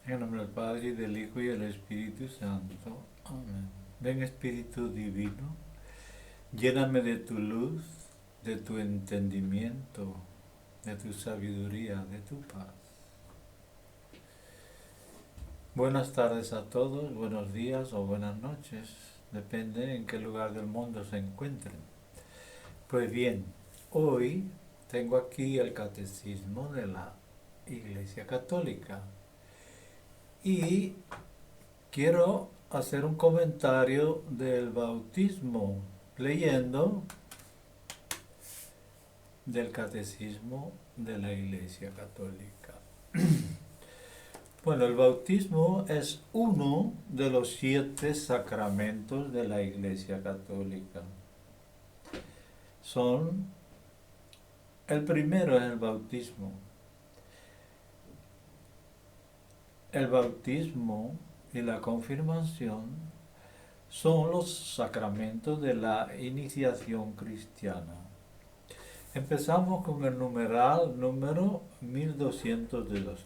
En el nombre del Padre, y del Hijo, y del Espíritu Santo. Amén. Ven Espíritu Divino, lléname de tu luz, de tu entendimiento, de tu sabiduría, de tu paz. Buenas tardes a todos, buenos días o buenas noches, depende en qué lugar del mundo se encuentren. Pues bien, hoy tengo aquí el Catecismo de la Iglesia Católica y quiero hacer un comentario del bautismo leyendo del Catecismo de la Iglesia Católica. Bueno, el bautismo es uno de los 7 sacramentos de la Iglesia Católica. El primero es el bautismo. El bautismo y la confirmación son los sacramentos de la iniciación cristiana. Empezamos con el numeral número 1202.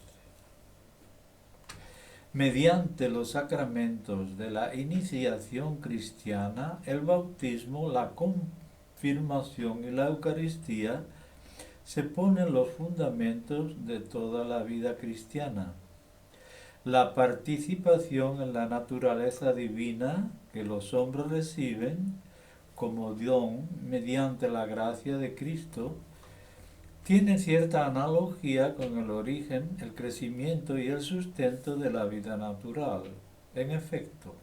Mediante los sacramentos de la iniciación cristiana, el bautismo, la confirmación y la Eucaristía se ponen los fundamentos de toda la vida cristiana. La participación en la naturaleza divina que los hombres reciben como don mediante la gracia de Cristo tiene cierta analogía con el origen, el crecimiento y el sustento de la vida natural. En efecto,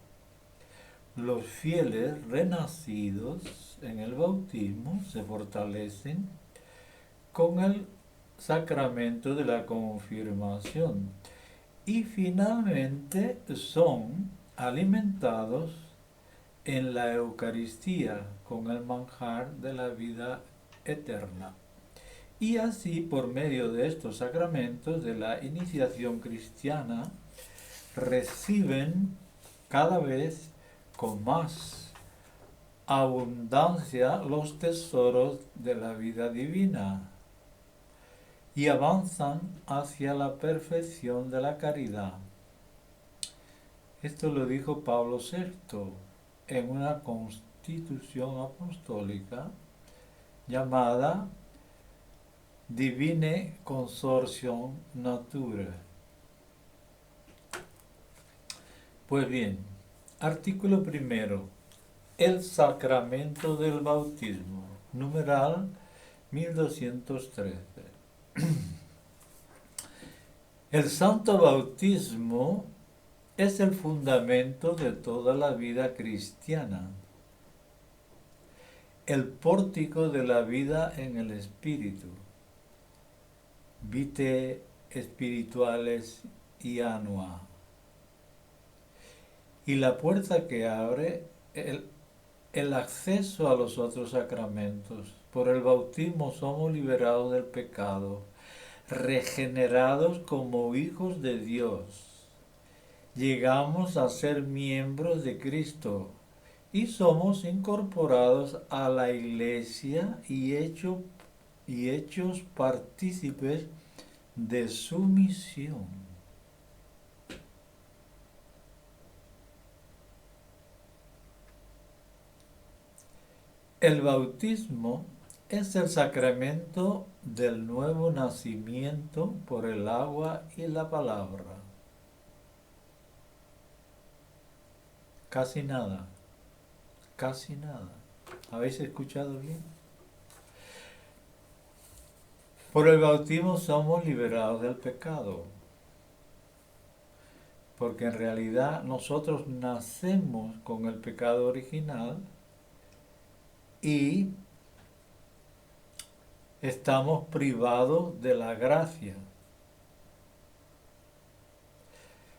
los fieles renacidos en el bautismo se fortalecen con el sacramento de la confirmación y finalmente son alimentados en la Eucaristía con el manjar de la vida eterna. Y así, por medio de estos sacramentos de la iniciación cristiana, reciben cada vez con más abundancia los tesoros de la vida divina y avanzan hacia la perfección de la caridad. Esto lo dijo Pablo VI en una constitución apostólica llamada Divine Consortium Naturae. Pues bien, artículo primero, el sacramento del bautismo, numeral 1213. El santo bautismo es el fundamento de toda la vida cristiana, el pórtico de la vida en el Espíritu, vitae spiritualis y annua, y la puerta que abre el acceso a los otros sacramentos. Por el bautismo somos liberados del pecado, regenerados como hijos de Dios. Llegamos a ser miembros de Cristo y somos incorporados a la Iglesia y hechos partícipes de su misión. El bautismo es el sacramento del nuevo nacimiento por el agua y la palabra. Casi nada, casi nada. ¿Habéis escuchado bien? Por el bautismo somos liberados del pecado, porque en realidad nosotros nacemos con el pecado original y estamos privados de la gracia.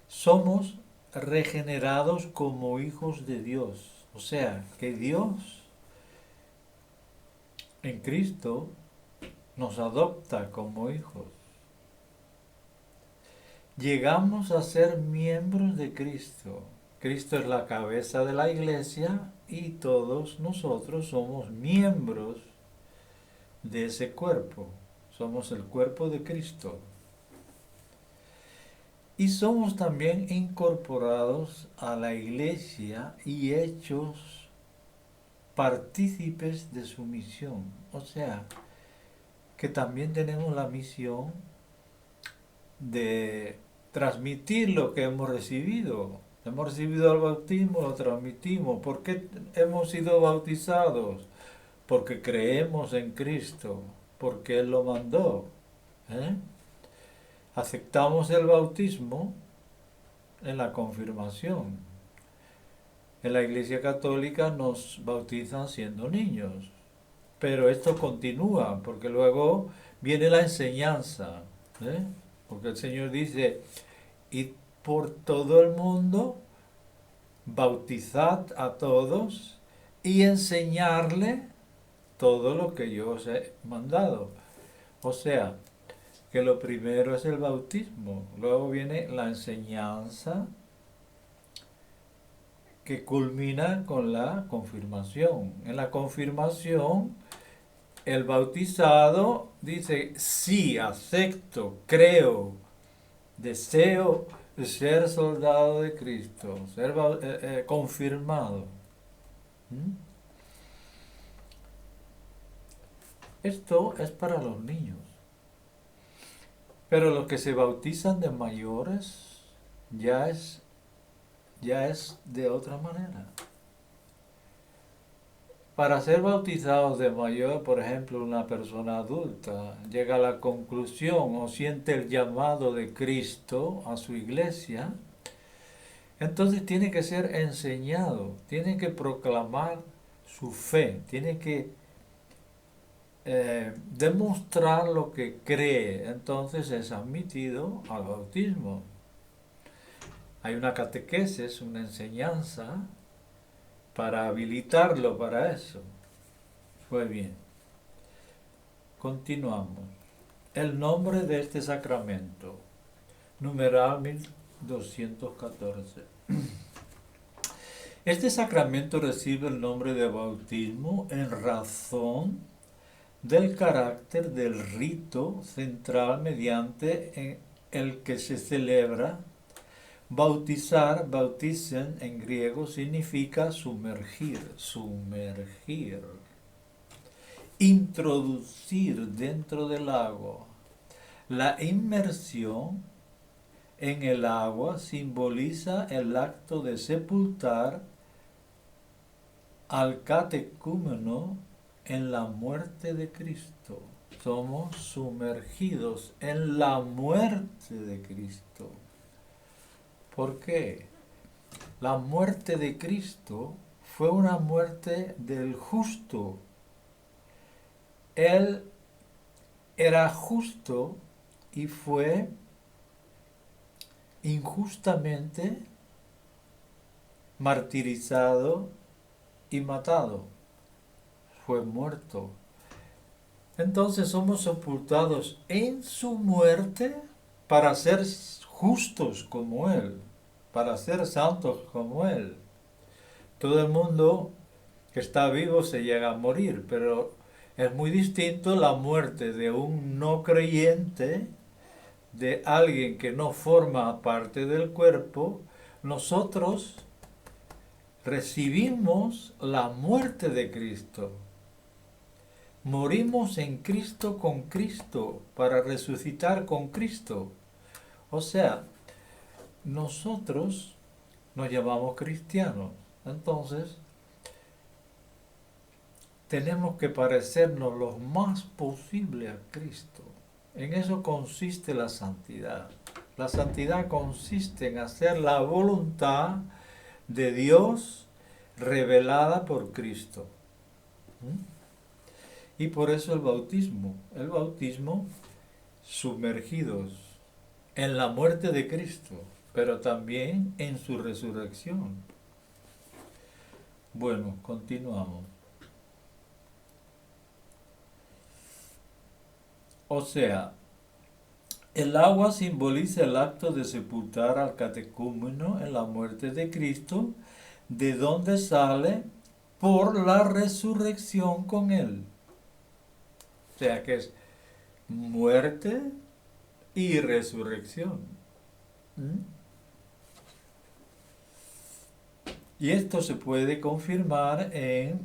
Somos regenerados como hijos de Dios. O sea, que Dios en Cristo nos adopta como hijos. Llegamos a ser miembros de Cristo. Cristo es la cabeza de la iglesia y todos nosotros somos miembros de ese cuerpo. Somos el cuerpo de Cristo. Y somos también incorporados a la iglesia y hechos partícipes de su misión. O sea, que también tenemos la misión de transmitir lo que hemos recibido. Hemos recibido el bautismo, lo transmitimos. ¿Por qué hemos sido bautizados? Porque creemos en Cristo, porque Él lo mandó. ¿eh? Aceptamos el bautismo en la confirmación. En la Iglesia Católica nos bautizan siendo niños, pero esto continúa porque luego viene la enseñanza, ¿eh? Porque el Señor dice, id por todo el mundo, bautizad a todos y enseñarle todo lo que yo os he mandado. O sea, que lo primero es el bautismo, luego viene la enseñanza que culmina con la confirmación. En la confirmación, el bautizado dice, sí, acepto, creo, deseo ser soldado de Cristo, ser confirmado. ¿Mm? Esto es para los niños. Pero los que se bautizan de mayores ya es de otra manera. Para ser bautizados de mayor, por ejemplo, una persona adulta llega a la conclusión o siente el llamado de Cristo a su iglesia, entonces tiene que ser enseñado, tiene que proclamar su fe, tiene que demostrar lo que cree, entonces es admitido al bautismo. Hay una catequesis, una enseñanza para habilitarlo para eso. Pues bien, continuamos. El nombre de este sacramento, numeral 1214. Este sacramento recibe el nombre de bautismo en razón del carácter del rito central mediante el que se celebra. Bautizar, bautizen en griego significa sumergir, sumergir, introducir dentro del agua. La inmersión en el agua simboliza el acto de sepultar al catecúmeno en la muerte de Cristo. Somos sumergidos en la muerte de Cristo. ¿Por qué? La muerte de Cristo fue una muerte del justo. Él era justo y fue injustamente martirizado y matado. Fue muerto. Entonces somos sepultados en su muerte para ser justos como Él, para ser santos como Él. Todo el mundo que está vivo se llega a morir, pero es muy distinto la muerte de un no creyente, de alguien que no forma parte del cuerpo. Nosotros recibimos la muerte de Cristo. Morimos en Cristo con Cristo para resucitar con Cristo. O sea, nosotros nos llamamos cristianos. Entonces, tenemos que parecernos lo más posible a Cristo. En eso consiste la santidad. La santidad consiste en hacer la voluntad de Dios revelada por Cristo. Y por eso el bautismo sumergidos en la muerte de Cristo, pero también en su resurrección. Bueno, continuamos. O sea, el agua simboliza el acto de sepultar al catecúmeno en la muerte de Cristo, de donde sale por la resurrección con él. O sea, que es muerte y resurrección. ¿Mm? Y esto se puede confirmar en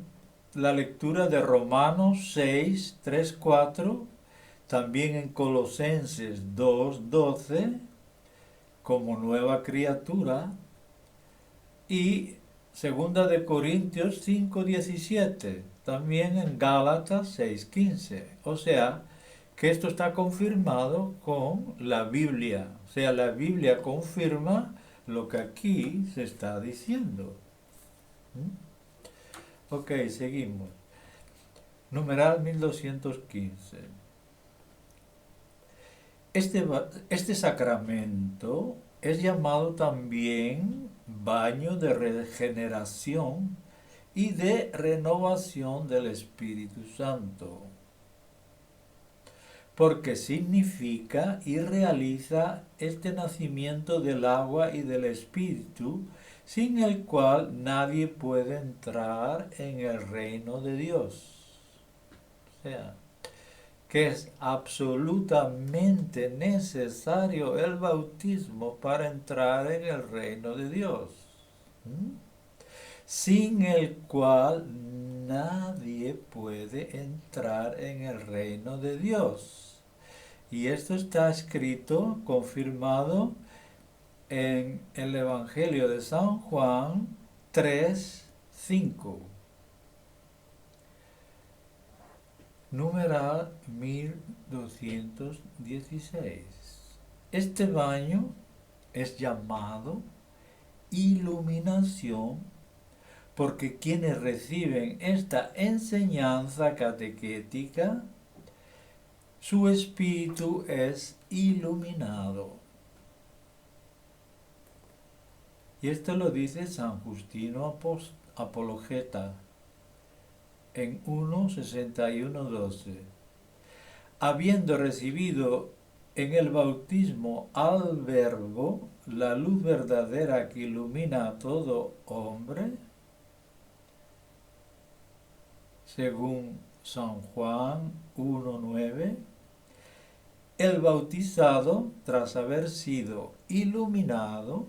la lectura de Romanos 6, 3, 4, también en Colosenses 2, 12, como nueva criatura, y segunda de Corintios 5, 17, también en Gálatas 6, 15. O sea, que esto está confirmado con la Biblia. O sea, la Biblia confirma lo que aquí se está diciendo. Ok, seguimos. Numeral 1215. Este sacramento es llamado también baño de regeneración y de renovación del Espíritu Santo, porque significa y realiza este nacimiento del agua y del Espíritu, sin el cual nadie puede entrar en el reino de Dios. O sea, que es absolutamente necesario el bautismo para entrar en el reino de Dios, sin el cual nadie puede entrar en el reino de Dios. Y esto está escrito, confirmado en el Evangelio de San Juan 3, 5. Numeral 1216. Este baño es llamado iluminación porque quienes reciben esta enseñanza catequética, su espíritu es iluminado. Y esto lo dice San Justino Apologeta en 1:61:12. Habiendo recibido en el bautismo al Verbo, la luz verdadera que ilumina a todo hombre, según San Juan 1:9, el bautizado, tras haber sido iluminado,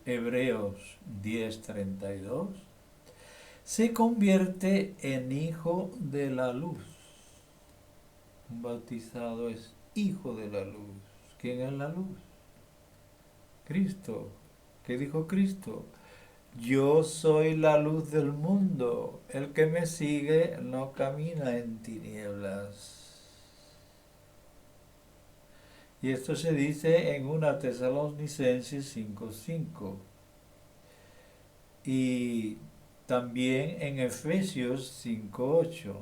Hebreos 10:32, se convierte en hijo de la luz. Un bautizado es hijo de la luz. ¿Quién es la luz? Cristo. ¿Qué dijo Cristo? Yo soy la luz del mundo. El que me sigue no camina en tinieblas. Y esto se dice en 1 Tesalonicenses 5:5. Y también en Efesios 5:8.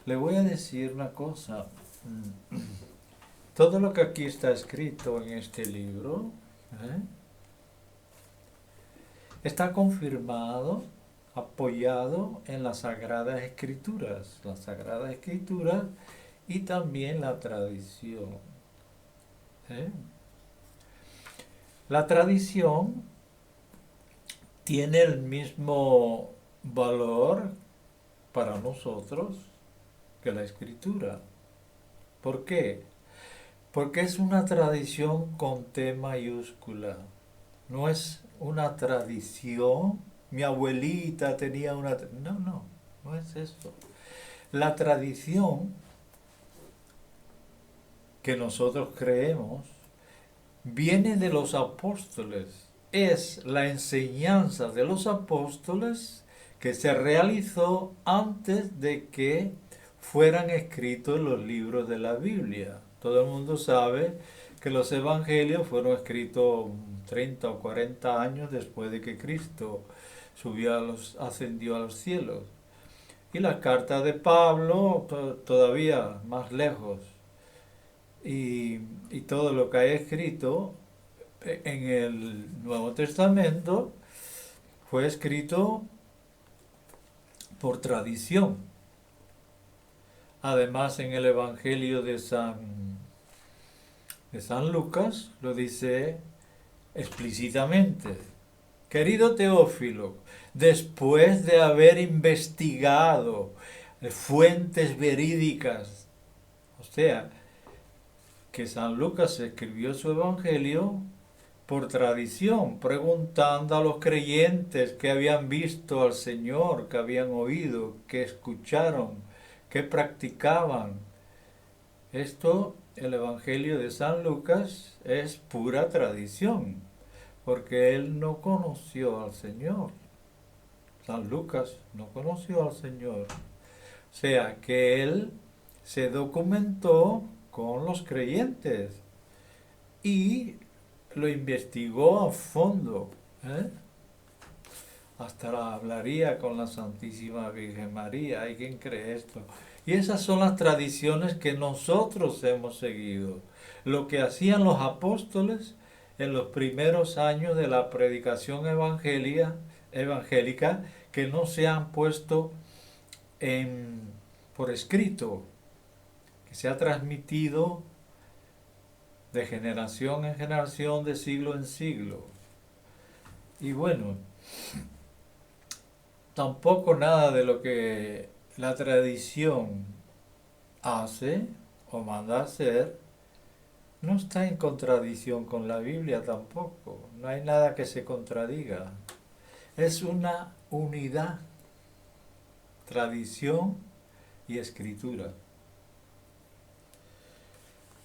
Le voy a decir una cosa. Todo lo que aquí está escrito en este libro está confirmado, apoyado en las Sagradas Escrituras. Las Sagradas Escrituras y también la tradición. La tradición tiene el mismo valor para nosotros que la escritura. ¿Por qué? Porque es una tradición con T mayúscula. No es una tradición. Mi abuelita tenía una... No, no es eso. La tradición que nosotros creemos viene de los apóstoles. Es la enseñanza de los apóstoles que se realizó antes de que fueran escritos los libros de la Biblia. Todo el mundo sabe que los evangelios fueron escritos 30 o 40 años después de que Cristo ascendió a los cielos. Y las cartas de Pablo todavía más lejos. Y todo lo que hay escrito en el Nuevo Testamento fue escrito por tradición. Además, en el Evangelio de San Lucas lo dice explícitamente. Querido Teófilo, después de haber investigado fuentes verídicas, o sea, que San Lucas escribió su evangelio por tradición, preguntando a los creyentes que habían visto al Señor, que habían oído, que escucharon, que practicaban. Esto, el evangelio de San Lucas, es pura tradición, porque él no conoció al Señor. San Lucas no conoció al Señor. O sea, que él se documentó con los creyentes y lo investigó a fondo. ¿eh? Hasta hablaría con la Santísima Virgen María. ¿Hay quien cree esto? Y esas son las tradiciones que nosotros hemos seguido. Lo que hacían los apóstoles en los primeros años de la predicación evangélica, que no se han puesto por escrito, que se ha transmitido de generación en generación, de siglo en siglo. Y bueno, tampoco nada de lo que la tradición hace o manda hacer no está en contradicción con la Biblia tampoco. No hay nada que se contradiga. Es una unidad, tradición y escritura.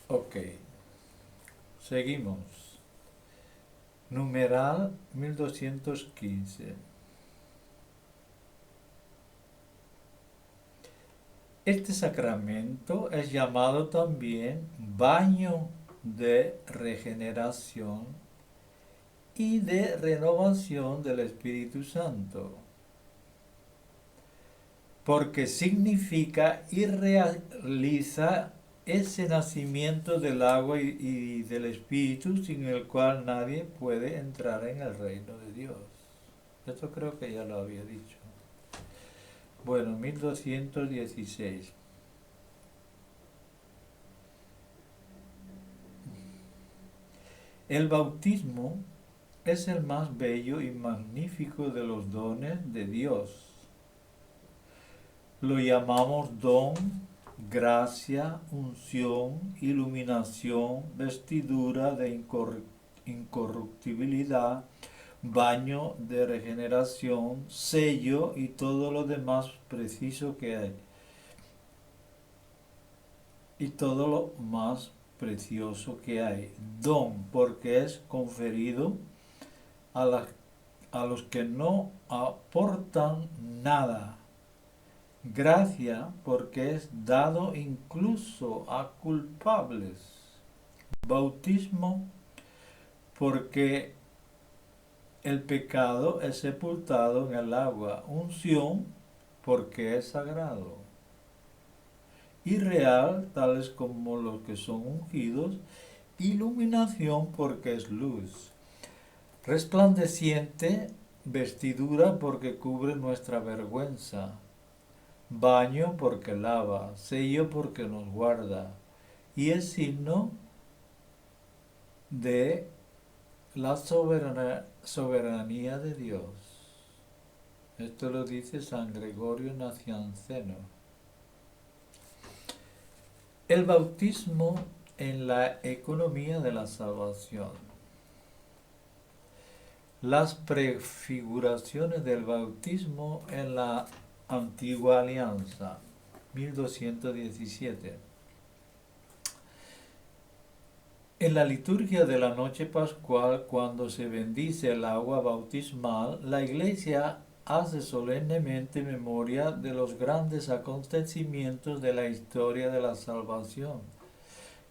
Ok, seguimos. Numeral 1215. Este sacramento es llamado también baño de regeneración y de renovación del Espíritu Santo, porque significa y realiza ese nacimiento del agua y del Espíritu, sin el cual nadie puede entrar en el reino de Dios. Esto creo que ya lo había dicho. Bueno, 1216. El bautismo es el más bello y magnífico de los dones de Dios. Lo llamamos don, gracia, unción, iluminación, vestidura de incorruptibilidad, baño de regeneración, sello y todo lo demás preciso que hay. Y todo lo más precioso que hay. Don, porque es conferido a los que no aportan nada. Gracia, porque es dado incluso a culpables. Bautismo, porque el pecado es sepultado en el agua. Unción, porque es sagrado. Y real, tales como los que son ungidos. Iluminación, porque es luz. Resplandeciente, vestidura, porque cubre nuestra vergüenza. Baño, porque lava. Sello, porque nos guarda. Y es signo de la soberanía de Dios. Esto lo dice San Gregorio Nacianceno. El bautismo en la economía de la salvación. Las prefiguraciones del bautismo en la antigua alianza, 1217. En la liturgia de la noche pascual, cuando se bendice el agua bautismal, la Iglesia hace solemnemente memoria de los grandes acontecimientos de la historia de la salvación,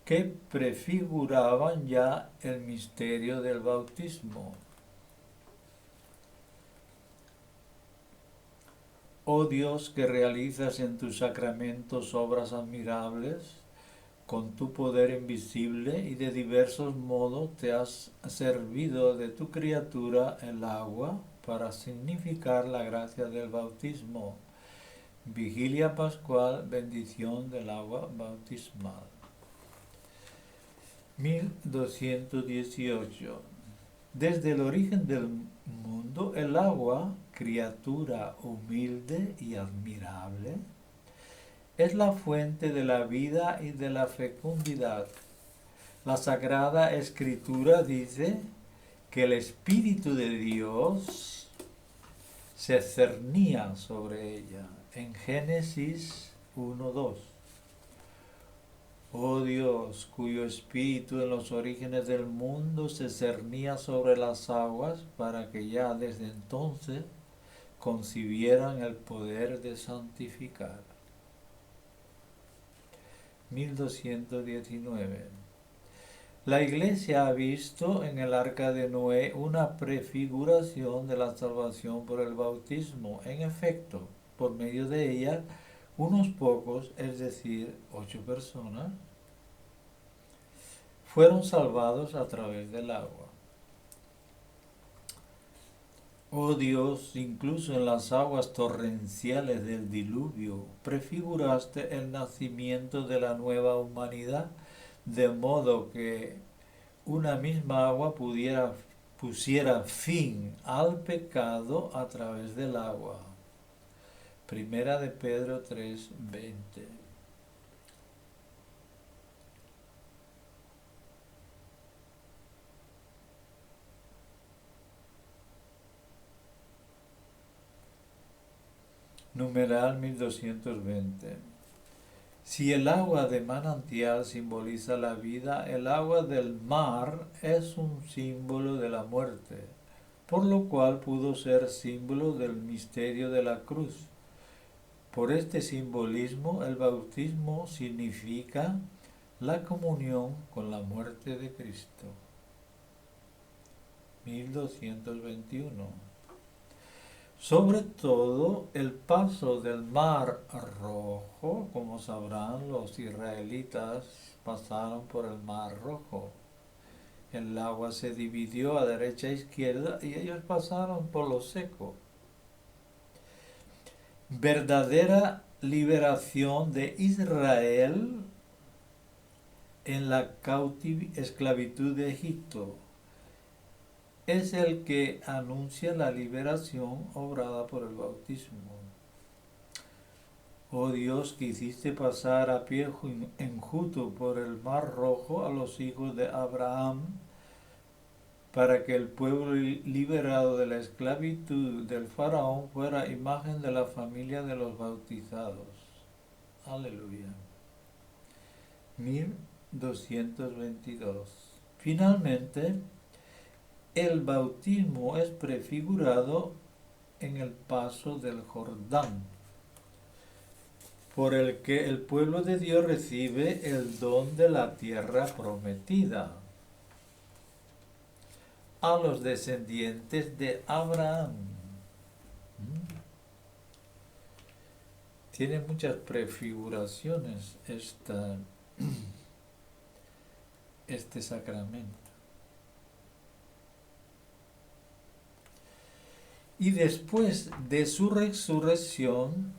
que prefiguraban ya el misterio del bautismo. Oh Dios, que realizas en tus sacramentos obras admirables, con tu poder invisible y de diversos modos te has servido de tu criatura el agua para significar la gracia del bautismo. Vigilia pascual, bendición del agua bautismal. 1218. Desde el origen del mundo, el agua, criatura humilde y admirable, es la fuente de la vida y de la fecundidad. La Sagrada Escritura dice que el Espíritu de Dios se cernía sobre ella en Génesis 1:2. Oh Dios, cuyo espíritu en los orígenes del mundo se cernía sobre las aguas para que ya desde entonces concibieran el poder de santificar. 1219. La Iglesia ha visto en el arca de Noé una prefiguración de la salvación por el bautismo. En efecto, por medio de ella, unos pocos, es decir, 8 personas, fueron salvados a través del agua. Oh Dios, incluso en las aguas torrenciales del diluvio, prefiguraste el nacimiento de la nueva humanidad, de modo que una misma agua pusiera fin al pecado a través del agua. Primera de Pedro 3:20. Numeral 1220. Si el agua de manantial simboliza la vida, el agua del mar es un símbolo de la muerte, por lo cual pudo ser símbolo del misterio de la cruz. Por este simbolismo, el bautismo significa la comunión con la muerte de Cristo. 1221. Sobre todo, el paso del Mar Rojo, como sabrán, los israelitas pasaron por el Mar Rojo. El agua se dividió a derecha e izquierda y ellos pasaron por lo seco. Verdadera liberación de Israel en la esclavitud de Egipto. Es el que anuncia la liberación obrada por el bautismo. Oh Dios, que hiciste pasar a pie enjuto por el Mar Rojo a los hijos de Abraham, para que el pueblo liberado de la esclavitud del faraón fuera imagen de la familia de los bautizados. Aleluya. 1222. Finalmente, el bautismo es prefigurado en el paso del Jordán, por el que el pueblo de Dios recibe el don de la tierra prometida a los descendientes de Abraham. Tiene muchas prefiguraciones este sacramento. Y después de su resurrección,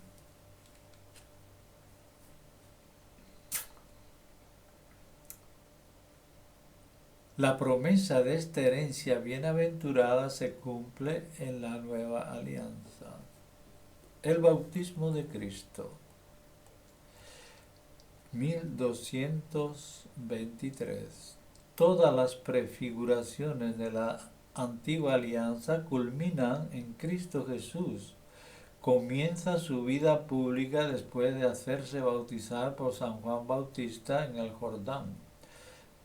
la promesa de esta herencia bienaventurada se cumple en la nueva alianza. El bautismo de Cristo. 1223. Todas las prefiguraciones de la antigua alianza culminan en Cristo Jesús. Comienza su vida pública después de hacerse bautizar por San Juan Bautista en el Jordán.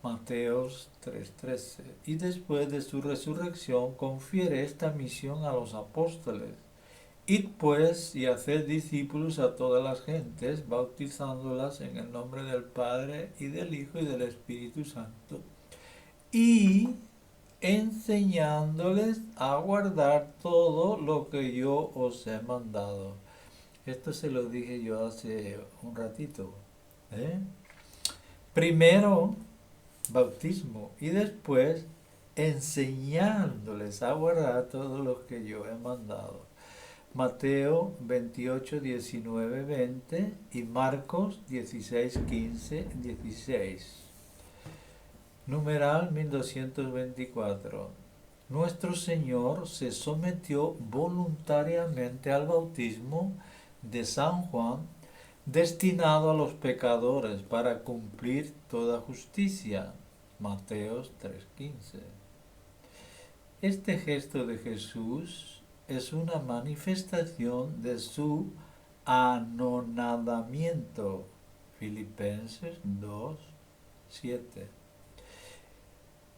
Mateos 3:13. Y después de su resurrección confiere esta misión a los apóstoles. Id pues y haced discípulos a todas las gentes, bautizándolas en el nombre del Padre y del Hijo y del Espíritu Santo, y enseñándoles a guardar todo lo que yo os he mandado. Esto se lo dije yo hace un ratito. Primero, bautismo, y después enseñándoles a guardar todo lo que yo he mandado. Mateo 28, 19, 20 y Marcos 16, 15, 16. Numeral 1224. Nuestro Señor se sometió voluntariamente al bautismo de San Juan, destinado a los pecadores para cumplir toda justicia. Mateo 3:15. Este gesto de Jesús es una manifestación de su anonadamiento. Filipenses 2:7.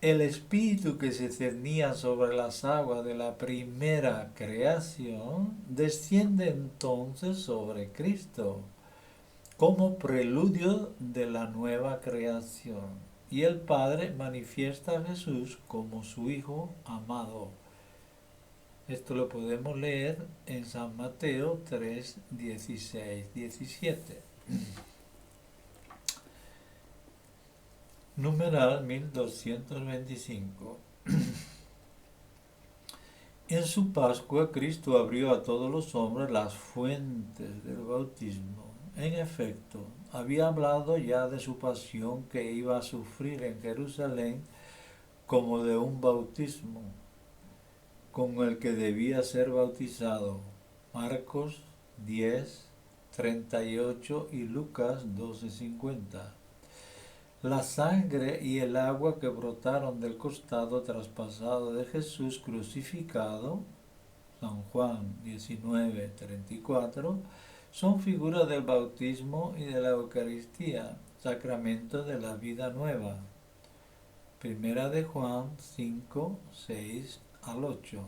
El espíritu que se cernía sobre las aguas de la primera creación desciende entonces sobre Cristo como preludio de la nueva creación. Y el Padre manifiesta a Jesús como su Hijo amado. Esto lo podemos leer en San Mateo 3, 16, 17. Numeral 1225. En su Pascua, Cristo abrió a todos los hombres las fuentes del bautismo. En efecto, había hablado ya de su pasión que iba a sufrir en Jerusalén como de un bautismo con el que debía ser bautizado. Marcos 10, 38 y Lucas 12:50. La sangre y el agua que brotaron del costado traspasado de Jesús crucificado, San Juan 19:34, son figuras del bautismo y de la Eucaristía, sacramento de la vida nueva. Primera de Juan 5, 6 al 8.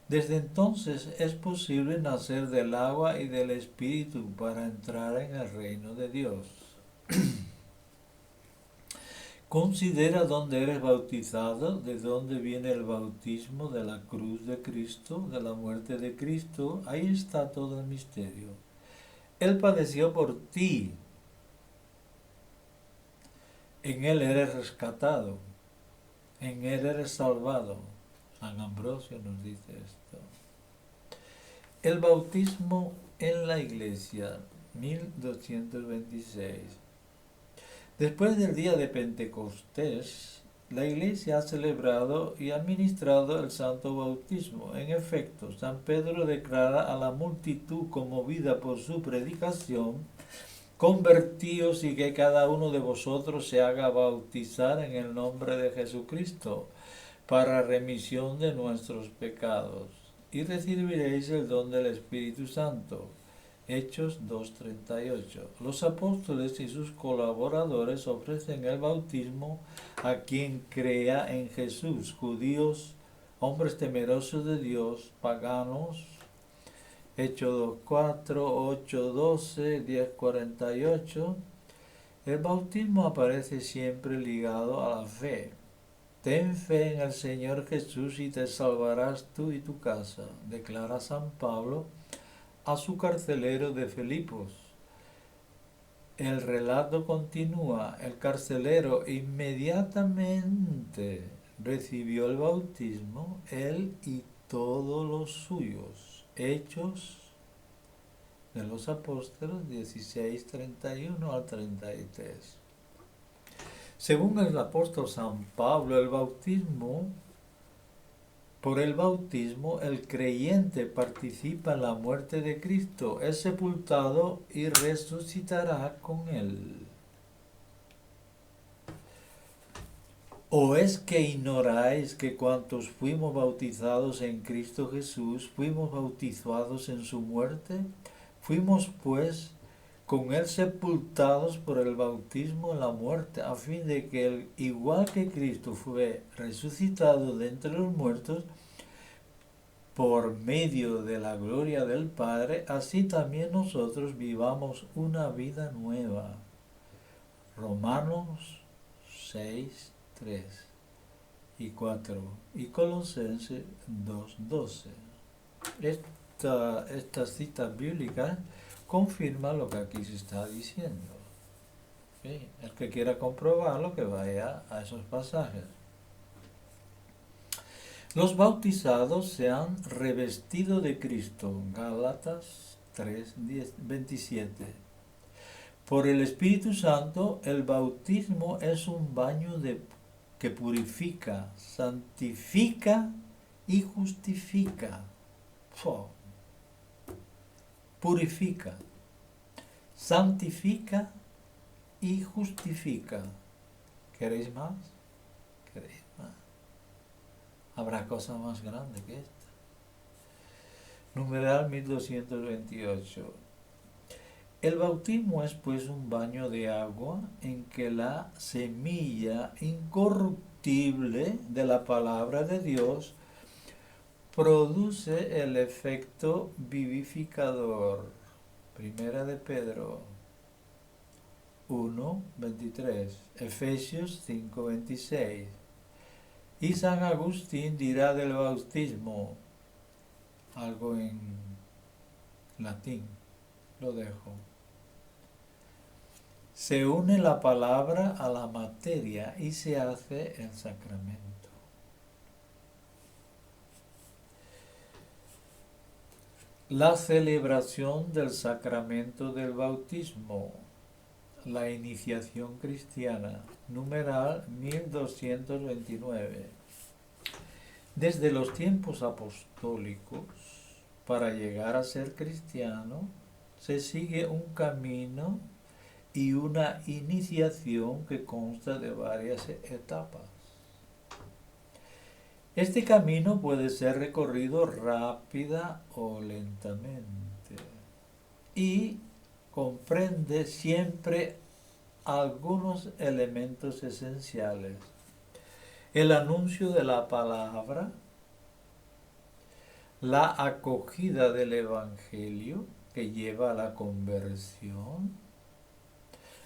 Desde entonces es posible nacer del agua y del Espíritu para entrar en el reino de Dios. Considera dónde eres bautizado, de dónde viene el bautismo, de la cruz de Cristo, de la muerte de Cristo. Ahí está todo el misterio. Él padeció por ti. En Él eres rescatado. En Él eres salvado. San Ambrosio nos dice esto. El bautismo en la Iglesia, 1226. Después del día de Pentecostés, la Iglesia ha celebrado y administrado el santo bautismo. En efecto, San Pedro declara a la multitud conmovida por su predicación: convertíos y que cada uno de vosotros se haga bautizar en el nombre de Jesucristo para remisión de nuestros pecados, y recibiréis el don del Espíritu Santo. Hechos 2:38. Los apóstoles y sus colaboradores ofrecen el bautismo a quien crea en Jesús, judíos, hombres temerosos de Dios, paganos. Hechos 2:4, 8:12, 10:48. El bautismo aparece siempre ligado a la fe. Ten fe en el Señor Jesús y te salvarás tú y tu casa, declara San Pablo a su carcelero de Filipos. El relato continúa. El carcelero inmediatamente recibió el bautismo, él y todos los suyos. Hechos de los Apóstoles 16:31 al 33. Según el apóstol San Pablo, por el bautismo, el creyente participa en la muerte de Cristo, es sepultado y resucitará con él. ¿O es que ignoráis que cuantos fuimos bautizados en Cristo Jesús, fuimos bautizados en su muerte? Fuimos, pues, con él sepultados por el bautismo en la muerte, a fin de que él, igual que Cristo fue resucitado de entre los muertos por medio de la gloria del Padre, así también nosotros vivamos una vida nueva. Romanos 6, 3 y 4 y Colosenses 2:12. Estas citas bíblicas confirma lo que aquí se está diciendo. ¿Sí? El que quiera comprobarlo, que vaya a esos pasajes. Los bautizados se han revestido de Cristo. Gálatas 3:27. Por el Espíritu Santo, el bautismo es un baño que purifica, santifica y justifica. Purifica, santifica y justifica. ¿Queréis más? Habrá cosa más grande que esta. Numeral 1228. El bautismo es pues un baño de agua en que la semilla incorruptible de la palabra de Dios produce el efecto vivificador. Primera de Pedro 1:23, Efesios 5:26. Y San Agustín dirá del bautismo algo en latín, lo dejo. Se une la palabra a la materia y se hace el sacramento. La celebración del sacramento del bautismo, la iniciación cristiana, numeral 1229. Desde los tiempos apostólicos, para llegar a ser cristiano, se sigue un camino y una iniciación que consta de varias etapas. Este camino puede ser recorrido rápida o lentamente y comprende siempre algunos elementos esenciales. El anuncio de la palabra, la acogida del Evangelio que lleva a la conversión,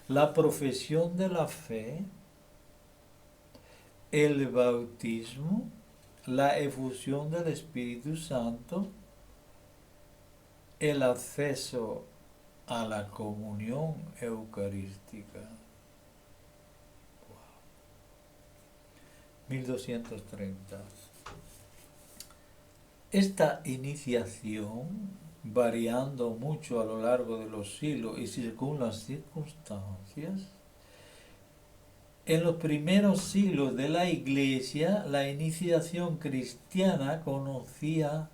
la profesión de la fe, el bautismo, la efusión del Espíritu Santo, el acceso a la comunión eucarística. 1230. Esta iniciación, variando mucho a lo largo de los siglos y según las circunstancias, en los primeros siglos de la Iglesia, la iniciación cristiana conocía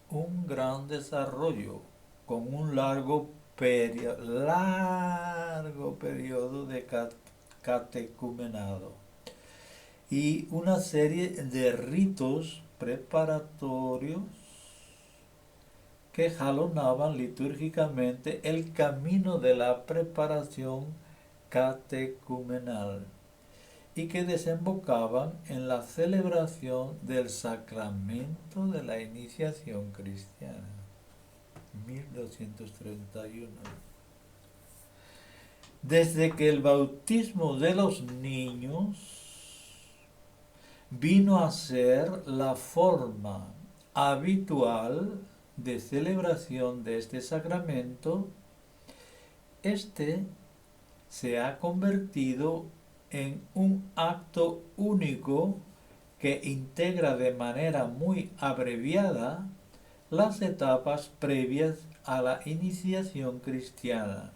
un gran desarrollo, con un largo periodo de catecumenado y una serie de ritos preparatorios que jalonaban litúrgicamente el camino de la preparación catecumenal y que desembocaban en la celebración del sacramento de la iniciación cristiana. 1231. Desde que el bautismo de los niños vino a ser la forma habitual de celebración de este sacramento, este se ha convertido en un acto único que integra de manera muy abreviada las etapas previas a la iniciación cristiana.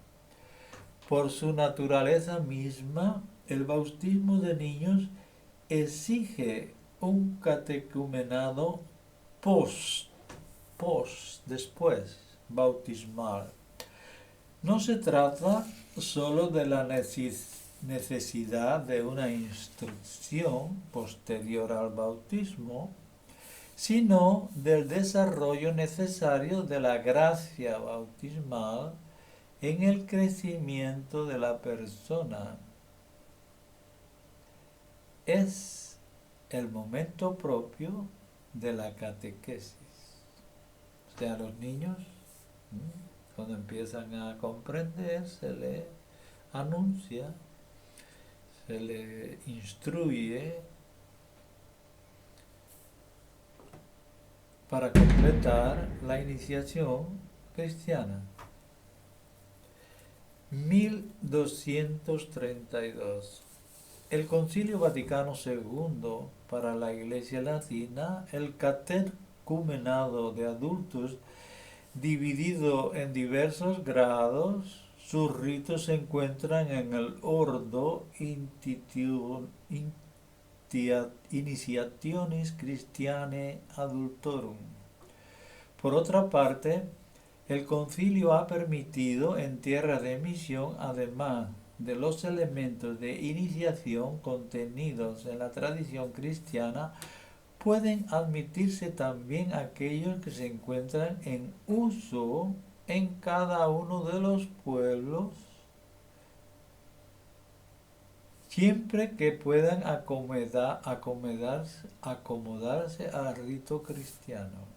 Por su naturaleza misma, el bautismo de niños exige un catecumenado después, bautismal. No se trata solo de la necesidad de una instrucción posterior al bautismo, sino del desarrollo necesario de la gracia bautismal en el crecimiento de la persona. Es el momento propio de la catequesis. O sea, los niños, cuando empiezan a comprender, se les anuncia, se les instruye para completar la iniciación cristiana. 1232. El Concilio Vaticano II para la Iglesia Latina, el catecumenado de adultos, dividido en diversos grados, sus ritos se encuentran en el Ordo Initiationis Christianae Adultorum. Por otra parte, el concilio ha permitido en tierra de misión, además de los elementos de iniciación contenidos en la tradición cristiana, pueden admitirse también aquellos que se encuentran en uso en cada uno de los pueblos, siempre que puedan acomodarse al rito cristiano.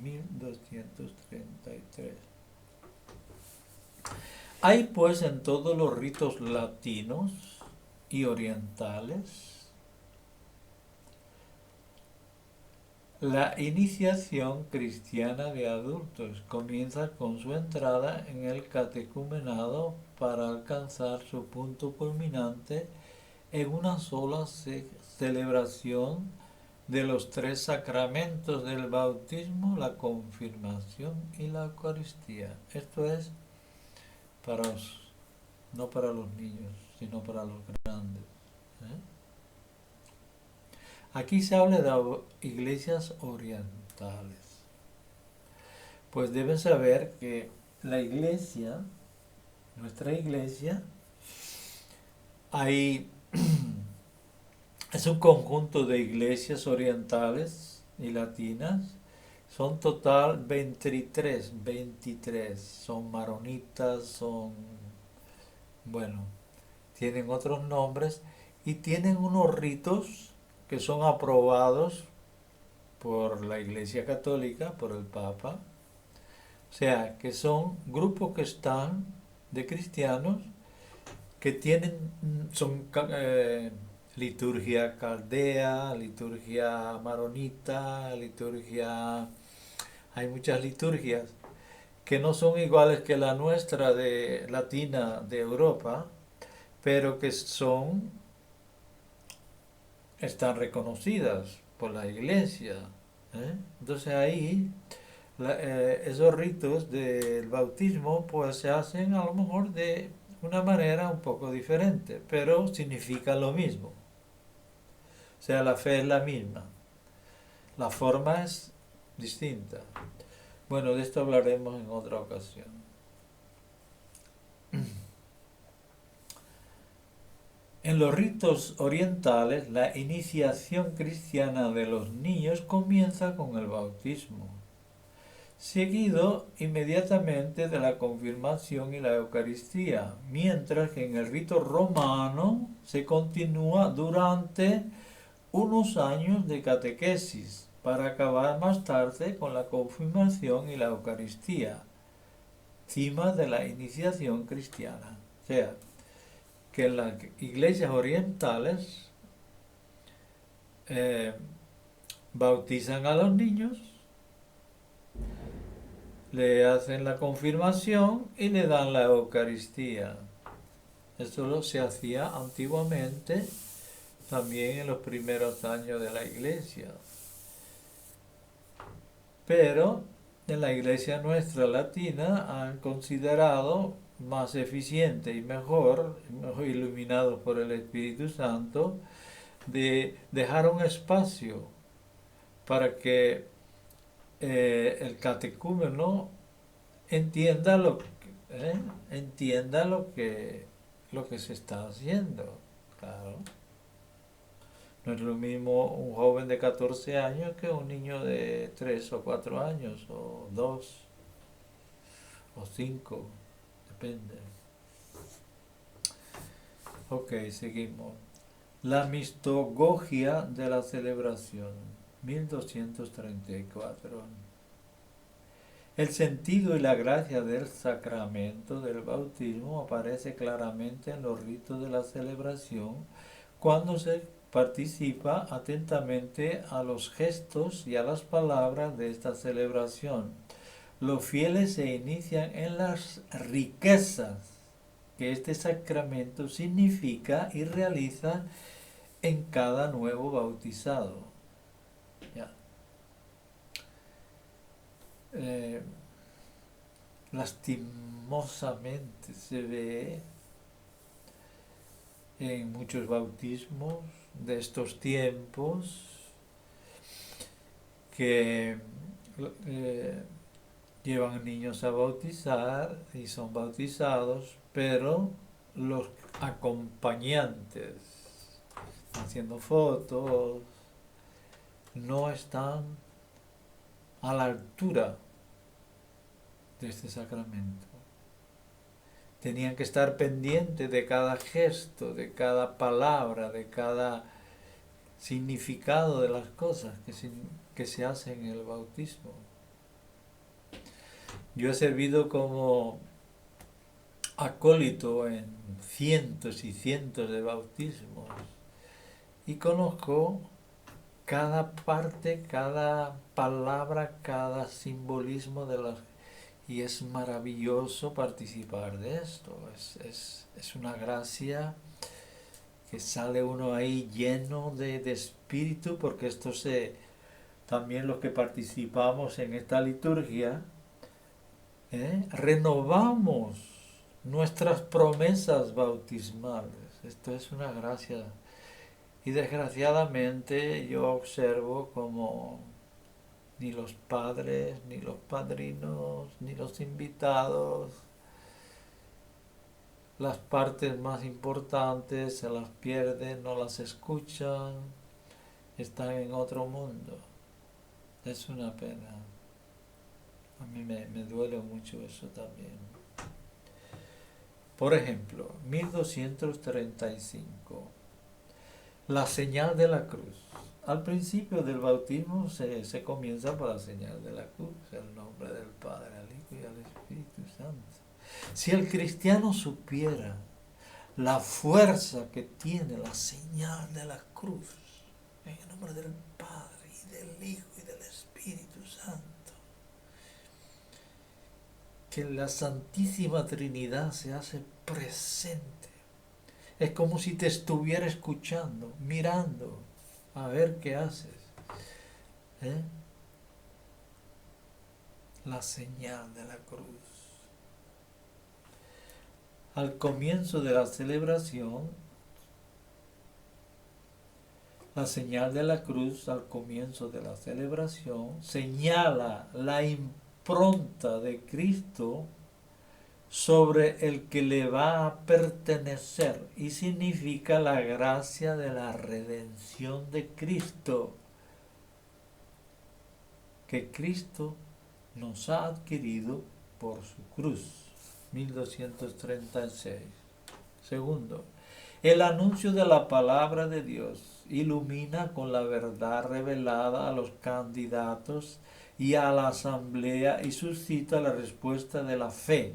1233. Hay pues en todos los ritos latinos y orientales la iniciación cristiana de adultos. Comienza con su entrada en el catecumenado para alcanzar su punto culminante en una sola celebración de los tres sacramentos del bautismo, la confirmación y la Eucaristía. Esto es para no para los niños, sino para los grandes. ¿eh? Aquí se habla de iglesias orientales. Pues deben saber que la iglesia, nuestra iglesia, es un conjunto de iglesias orientales y latinas. Son total 23, son maronitas, tienen otros nombres y tienen unos ritos que son aprobados por la Iglesia Católica, por el Papa. O sea, que son grupos que están de cristianos que son liturgia caldea, liturgia maronita, hay muchas liturgias que no son iguales que la nuestra de latina de Europa, pero que están reconocidas por la Iglesia. Entonces ahí esos ritos del bautismo pues se hacen a lo mejor de una manera un poco diferente, pero significa lo mismo. O sea, la fe es la misma, la forma es distinta. Bueno, de esto hablaremos en otra ocasión. En los ritos orientales, la iniciación cristiana de los niños comienza con el bautismo, seguido inmediatamente de la confirmación y la Eucaristía, mientras que en el rito romano se continúa durante unos años de catequesis, para acabar más tarde con la confirmación y la Eucaristía, cima de la iniciación cristiana. O sea, que en las iglesias orientales bautizan a los niños, le hacen la confirmación y le dan la Eucaristía. Esto se hacía antiguamente también en los primeros años de la iglesia. Pero en la iglesia nuestra latina han considerado más eficiente y mejor iluminados por el Espíritu Santo, de dejar un espacio para que el catecúmeno entienda lo que se está haciendo. Claro. No es lo mismo un joven de 14 años que un niño de 3 o 4 años, o 2 o 5, depende. Ok, seguimos. La mistogogia de la celebración, 1234. El sentido y la gracia del sacramento del bautismo aparece claramente en los ritos de la celebración cuando se participa atentamente a los gestos y a las palabras de esta celebración. Los fieles se inician en las riquezas que este sacramento significa y realiza en cada nuevo bautizado. Ya. Lastimosamente se ve en muchos bautismos de estos tiempos que llevan niños a bautizar y son bautizados, pero los acompañantes haciendo fotos, no están a la altura de este sacramento. Tenían que estar pendientes de cada gesto, de cada palabra, de cada significado de las cosas que se hacen en el bautismo. Yo he servido como acólito en cientos y cientos de bautismos y conozco cada parte, cada palabra, cada simbolismo de las... Y es maravilloso participar de esto. Es una gracia que sale uno ahí lleno de espíritu, porque esto también los que participamos en esta liturgia, renovamos nuestras promesas bautismales. Esto es una gracia. Y desgraciadamente yo observo como ni los padres, ni los padrinos, ni los invitados, las partes más importantes se las pierden, no las escuchan, están en otro mundo. Es una pena. A mí me duele mucho eso también. Por ejemplo, 1235. La señal de la cruz. Al principio del bautismo se comienza por la señal de la cruz, el nombre del Padre, al Hijo y al Espíritu Santo. Si el cristiano supiera la fuerza que tiene la señal de la cruz, en el nombre del Padre y del Hijo y del Espíritu Santo, que la Santísima Trinidad se hace presente. Es como si te estuviera escuchando, mirando, a ver qué haces. La señal de la cruz. Al comienzo de la celebración, la señal de la cruz al comienzo de la celebración señala la impronta de Cristo sobre el que le va a pertenecer y significa la gracia de la redención de Cristo, que Cristo nos ha adquirido por su cruz. 1236. Segundo, el anuncio de la palabra de Dios ilumina con la verdad revelada a los candidatos y a la asamblea y suscita la respuesta de la fe.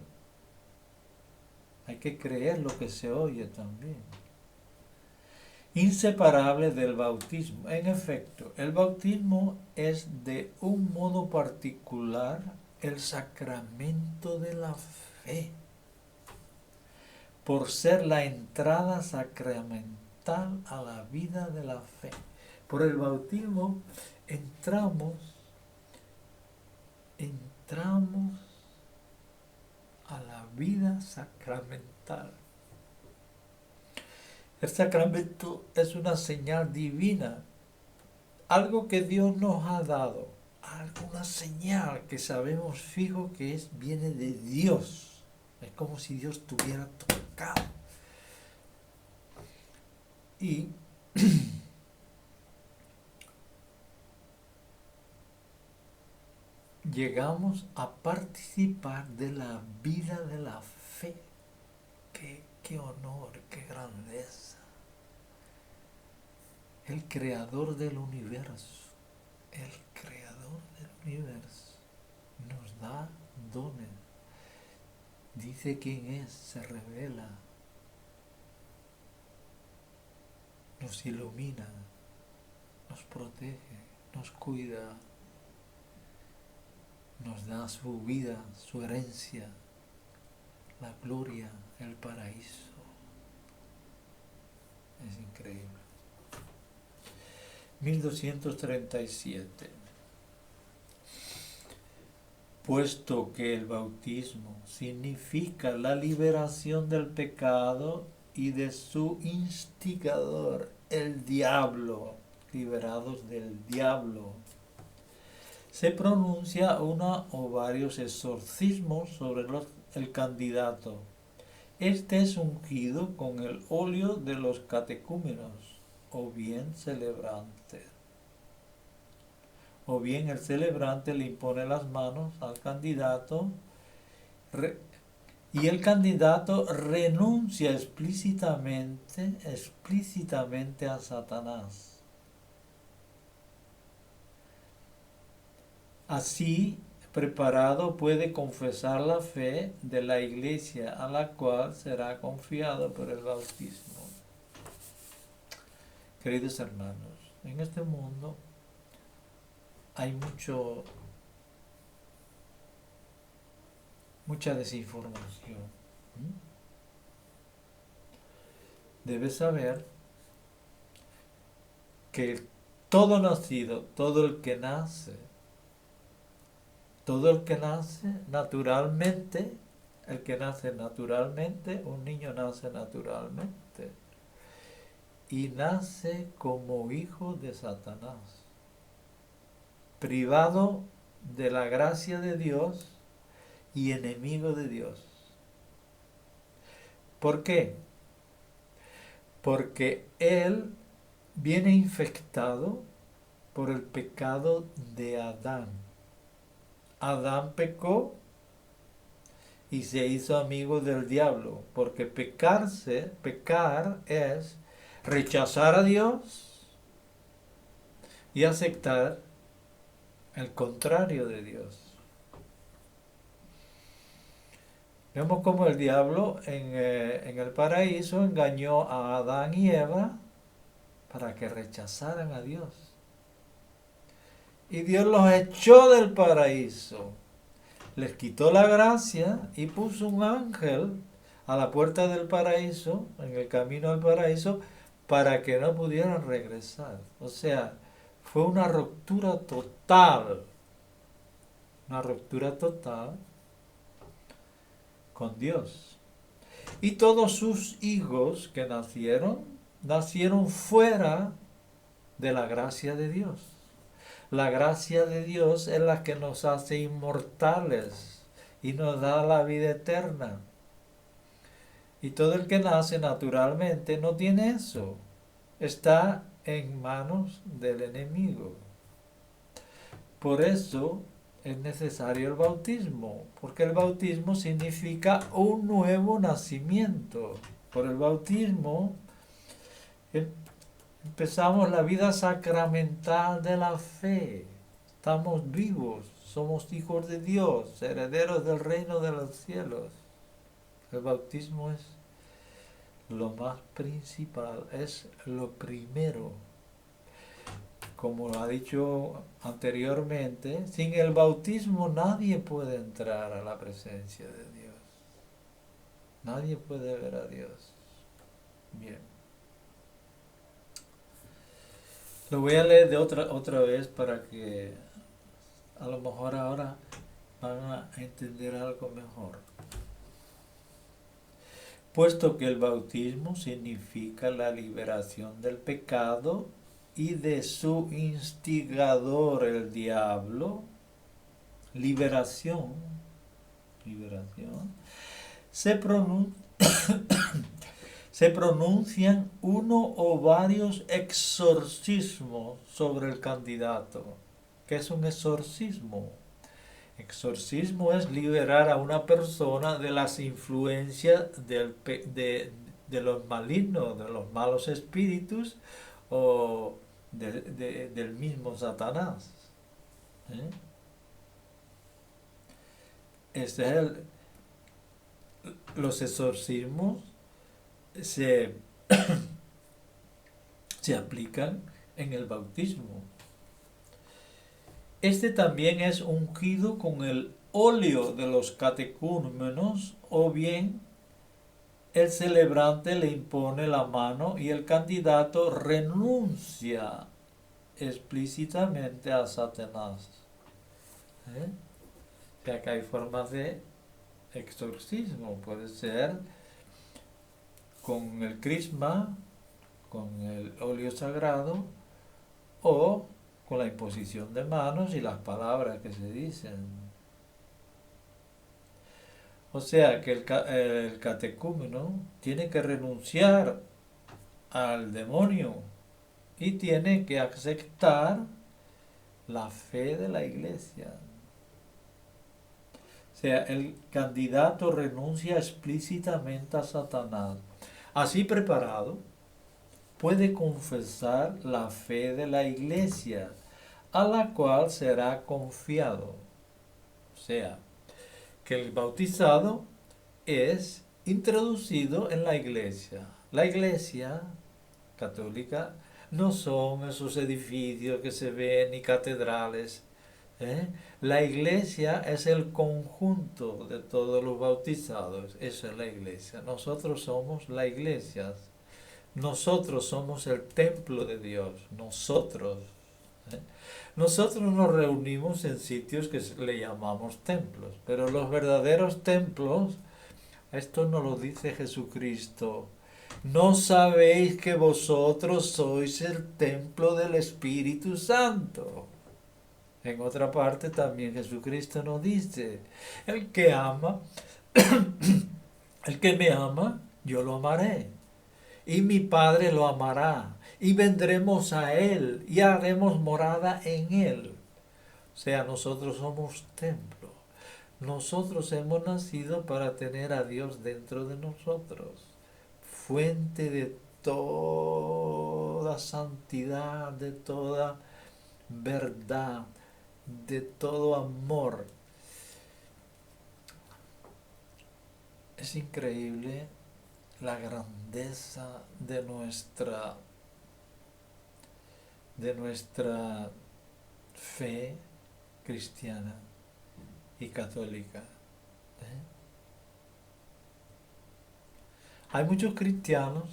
Hay que creer lo que se oye también. Inseparable del bautismo. En efecto, el bautismo es de un modo particular el sacramento de la fe, por ser la entrada sacramental a la vida de la fe. Por el bautismo entramos a la vida sacramental. El sacramento es una señal divina, algo que Dios nos ha dado, alguna señal que sabemos fijo que viene de Dios. Es como si Dios tuviera tocado. Y llegamos a participar de la vida de la fe. Qué honor, qué grandeza. El creador del universo, nos da dones. Dice quién es, se revela, nos ilumina, nos protege, nos cuida, nos da su vida, su herencia, la gloria, el paraíso. Es increíble. 1237. Puesto que el bautismo significa la liberación del pecado y de su instigador, el diablo, liberados del diablo, se pronuncia una o varios exorcismos sobre el candidato. Este es ungido con el óleo de los catecúmenos o bien celebrantes. o bien el celebrante le impone las manos al candidato y el candidato renuncia explícitamente a Satanás. Así, preparado puede confesar la fe de la iglesia a la cual será confiado por el bautismo. Queridos hermanos, en este mundo hay mucha desinformación. Debes saber que todo nacido, todo el que nace naturalmente, un niño nace naturalmente y nace como hijo de Satanás, privado de la gracia de Dios y enemigo de Dios. ¿Por qué? Porque él viene infectado por el pecado de Adán. Adán pecó y se hizo amigo del diablo, porque pecar es rechazar a Dios y aceptar el contrario de Dios. Vemos como el diablo en el paraíso engañó a Adán y Eva para que rechazaran a Dios. Y Dios los echó del paraíso. Les quitó la gracia y puso un ángel a la puerta del paraíso, en el camino al paraíso, para que no pudieran regresar. O sea, fue una ruptura total con Dios. Y todos sus hijos que nacieron fuera de la gracia de Dios. La gracia de Dios es la que nos hace inmortales y nos da la vida eterna. Y todo el que nace naturalmente no tiene eso. Está en manos del enemigo. Por eso es necesario el bautismo, porque el bautismo significa un nuevo nacimiento. Por el bautismo empezamos la vida sacramental de la fe. Estamos vivos, somos hijos de Dios, herederos del reino de los cielos. El bautismo es lo más principal, es lo primero. Como lo ha dicho anteriormente, sin el bautismo nadie puede entrar a la presencia de Dios. Nadie puede ver a Dios. Bien. Lo voy a leer de otra vez para que a lo mejor ahora van a entender algo mejor. Puesto que el bautismo significa la liberación del pecado y de su instigador, el diablo, liberación, se pronuncian uno o varios exorcismos sobre el candidato. ¿Qué es un exorcismo? Exorcismo es liberar a una persona de las influencias de los malignos, de los malos espíritus o del mismo Satanás. Los exorcismos se aplican en el bautismo. Este también es ungido con el óleo de los catecúmenos, o bien el celebrante le impone la mano y el candidato renuncia explícitamente a Satanás. O sea que hay formas de exorcismo. Puede ser con el crisma, con el óleo sagrado, o con la imposición de manos y las palabras que se dicen. O sea que el catecúmeno tiene que renunciar al demonio y tiene que aceptar la fe de la iglesia. O sea, el candidato renuncia explícitamente a Satanás. Así preparado, puede confesar la fe de la iglesia, a la cual será confiado. O sea, que el bautizado es introducido en la iglesia. La iglesia católica no son esos edificios que se ven ni catedrales. ¿eh? La iglesia es el conjunto de todos los bautizados. Eso es la iglesia. Nosotros somos la iglesia. Nosotros somos el templo de Dios. Nosotros. ¿eh? Nosotros nos reunimos en sitios que le llamamos templos. Pero los verdaderos templos, esto nos lo dice Jesucristo. ¿No sabéis que vosotros sois el templo del Espíritu Santo? En otra parte también Jesucristo nos dice, el que ama, el que me ama, yo lo amaré. Y mi Padre lo amará. Y vendremos a Él y haremos morada en Él. O sea, nosotros somos templo. Nosotros hemos nacido para tener a Dios dentro de nosotros. Fuente de toda santidad, de toda verdad, de todo amor. Es increíble la grandeza de nuestra fe cristiana y católica. Hay muchos cristianos,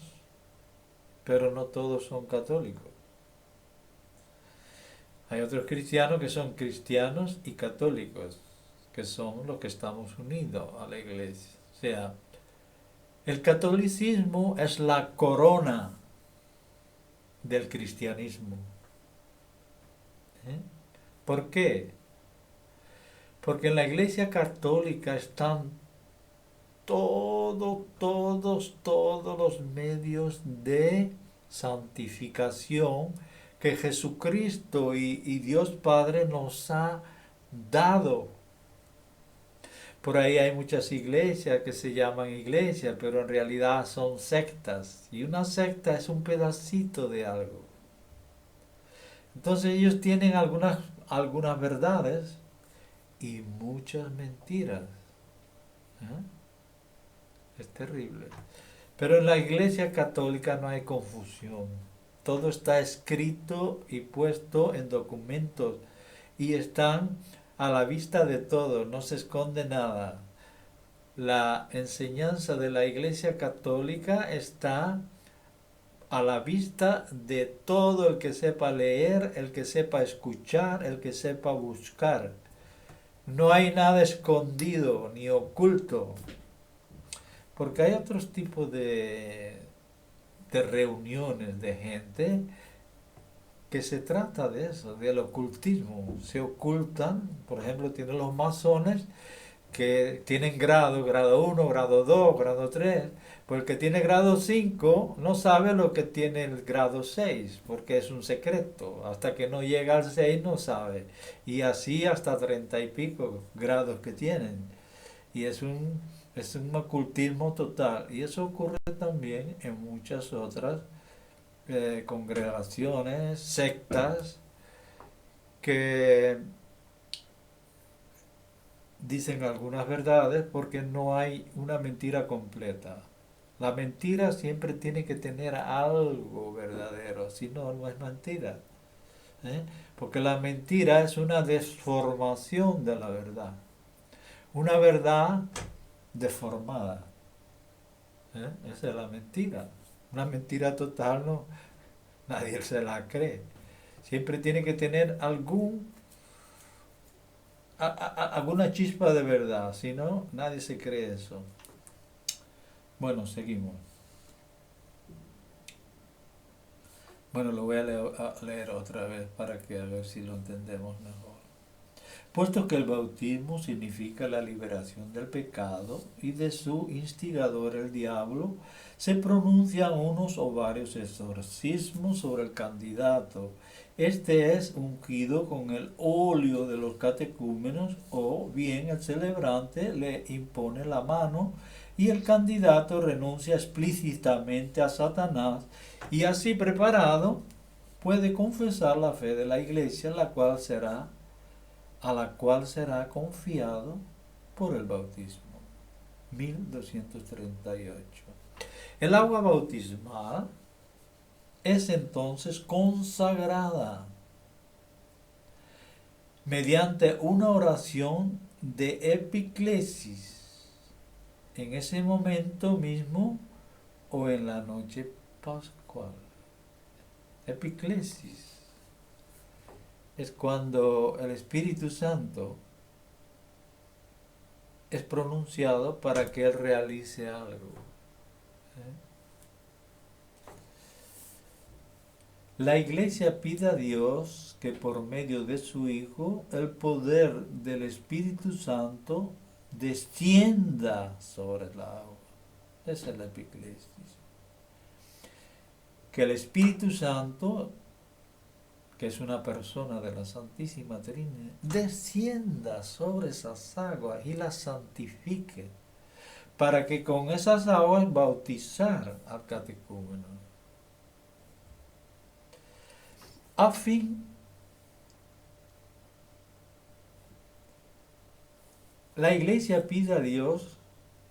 pero no todos son católicos. Hay otros cristianos que son cristianos y católicos, que son los que estamos unidos a la iglesia. O sea, el catolicismo es la corona del cristianismo. ¿Eh? ¿Por qué? Porque en la iglesia católica están todos los medios de santificación que Jesucristo y Dios Padre nos ha dado. Por ahí hay muchas iglesias que se llaman iglesias, pero en realidad son sectas. Y una secta es un pedacito de algo. Entonces ellos tienen algunas verdades y muchas mentiras. Es terrible. Pero en la iglesia católica no hay confusión. Todo está escrito y puesto en documentos y están a la vista de todos, no se esconde nada. La enseñanza de la iglesia católica está a la vista de todo el que sepa leer, el que sepa escuchar, el que sepa buscar. No hay nada escondido ni oculto. Porque hay otros tipos de reuniones de gente que se trata de eso, del ocultismo. Se ocultan, por ejemplo, tienen los masones que tienen grado 1, grado 2, grado 3. Pues el que tiene grado 5 no sabe lo que tiene el grado 6, porque es un secreto. Hasta que no llega al 6 no sabe. Y así hasta 30 y pico grados que tienen. Y es un ocultismo total. Y eso ocurre también en muchas otras congregaciones, sectas, que dicen algunas verdades porque no hay una mentira completa. La mentira siempre tiene que tener algo verdadero, si no, no es mentira. ¿eh? Porque la mentira es una deformación de la verdad. Una verdad deformada. Esa es la mentira. Una mentira total no, nadie se la cree. Siempre tiene que tener alguna chispa de verdad, si no, nadie se cree eso. Bueno, seguimos. Bueno, lo voy a leer otra vez para que a ver si lo entendemos mejor. puesto que el bautismo significa la liberación del pecado y de su instigador el diablo, se pronuncian unos o varios exorcismos sobre el candidato. Este es ungido con el óleo de los catecúmenos, o bien el celebrante le impone la mano y el candidato renuncia explícitamente a Satanás, y así preparado puede confesar la fe de la Iglesia, a la cual será confiado por el bautismo. 1238. El agua bautismal es entonces consagrada mediante una oración de epiclesis en ese momento mismo o en la noche pascual. Epiclesis es cuando el Espíritu Santo es pronunciado para que Él realice algo. La Iglesia pide a Dios que por medio de su Hijo el poder del Espíritu Santo descienda sobre el agua. Esa es la epiclesis. Que el Espíritu Santo, que es una persona de la Santísima Trinidad, descienda sobre esas aguas y las santifique, para que con esas aguas bautizar al catecúmeno. A fin, la Iglesia pide a Dios,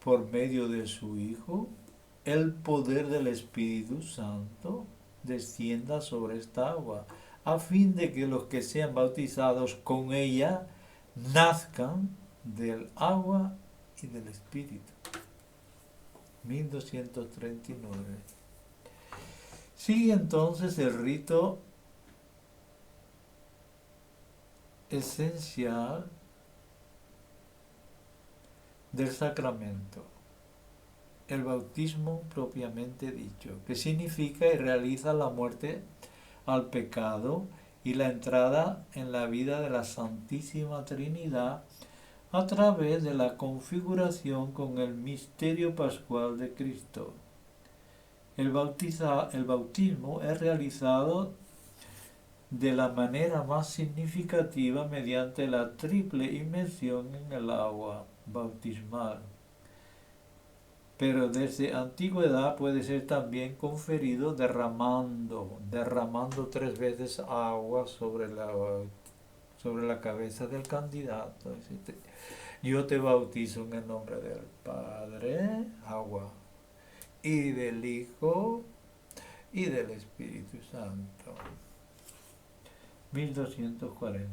por medio de su Hijo, el poder del Espíritu Santo descienda sobre esta agua, a fin de que los que sean bautizados con ella nazcan del agua y del Espíritu. 1239. Sigue entonces el rito esencial del sacramento, el bautismo propiamente dicho, que significa y realiza la muerte al pecado y la entrada en la vida de la Santísima Trinidad a través de la configuración con el misterio pascual de Cristo. El bautismo es realizado de la manera más significativa mediante la triple inmersión en el agua bautismal, pero desde antigüedad puede ser también conferido derramando 3 veces agua sobre la cabeza del candidato. Yo te bautizo en el nombre del Padre, agua, y del Hijo y del Espíritu Santo. 1240.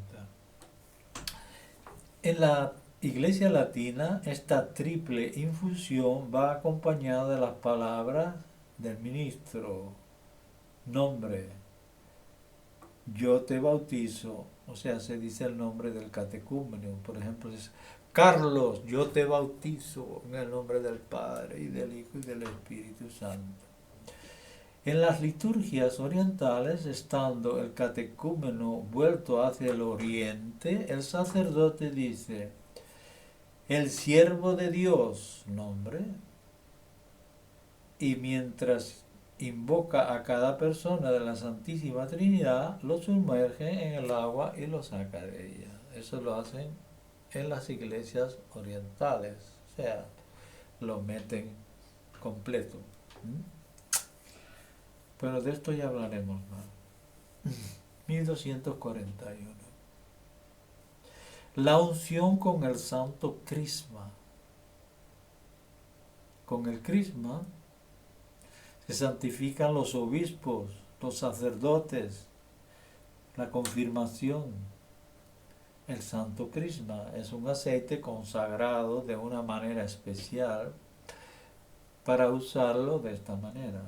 En la Iglesia Latina, esta triple infusión va acompañada de las palabras del ministro: nombre, yo te bautizo, o sea, se dice el nombre del catecúmeno. Por ejemplo, es Carlos, yo te bautizo en el nombre del Padre y del Hijo y del Espíritu Santo. En las liturgias orientales, estando el catecúmeno vuelto hacia el oriente, el sacerdote dice: el siervo de Dios, nombre, y mientras invoca a cada persona de la Santísima Trinidad, lo sumerge en el agua y lo saca de ella. Eso lo hacen en las iglesias orientales, o sea, lo meten completo. Pero de esto ya hablaremos más. 1241. La unción con el santo crisma. Con el crisma se santifican los obispos, los sacerdotes, la confirmación. El santo crisma es un aceite consagrado de una manera especial para usarlo de esta manera.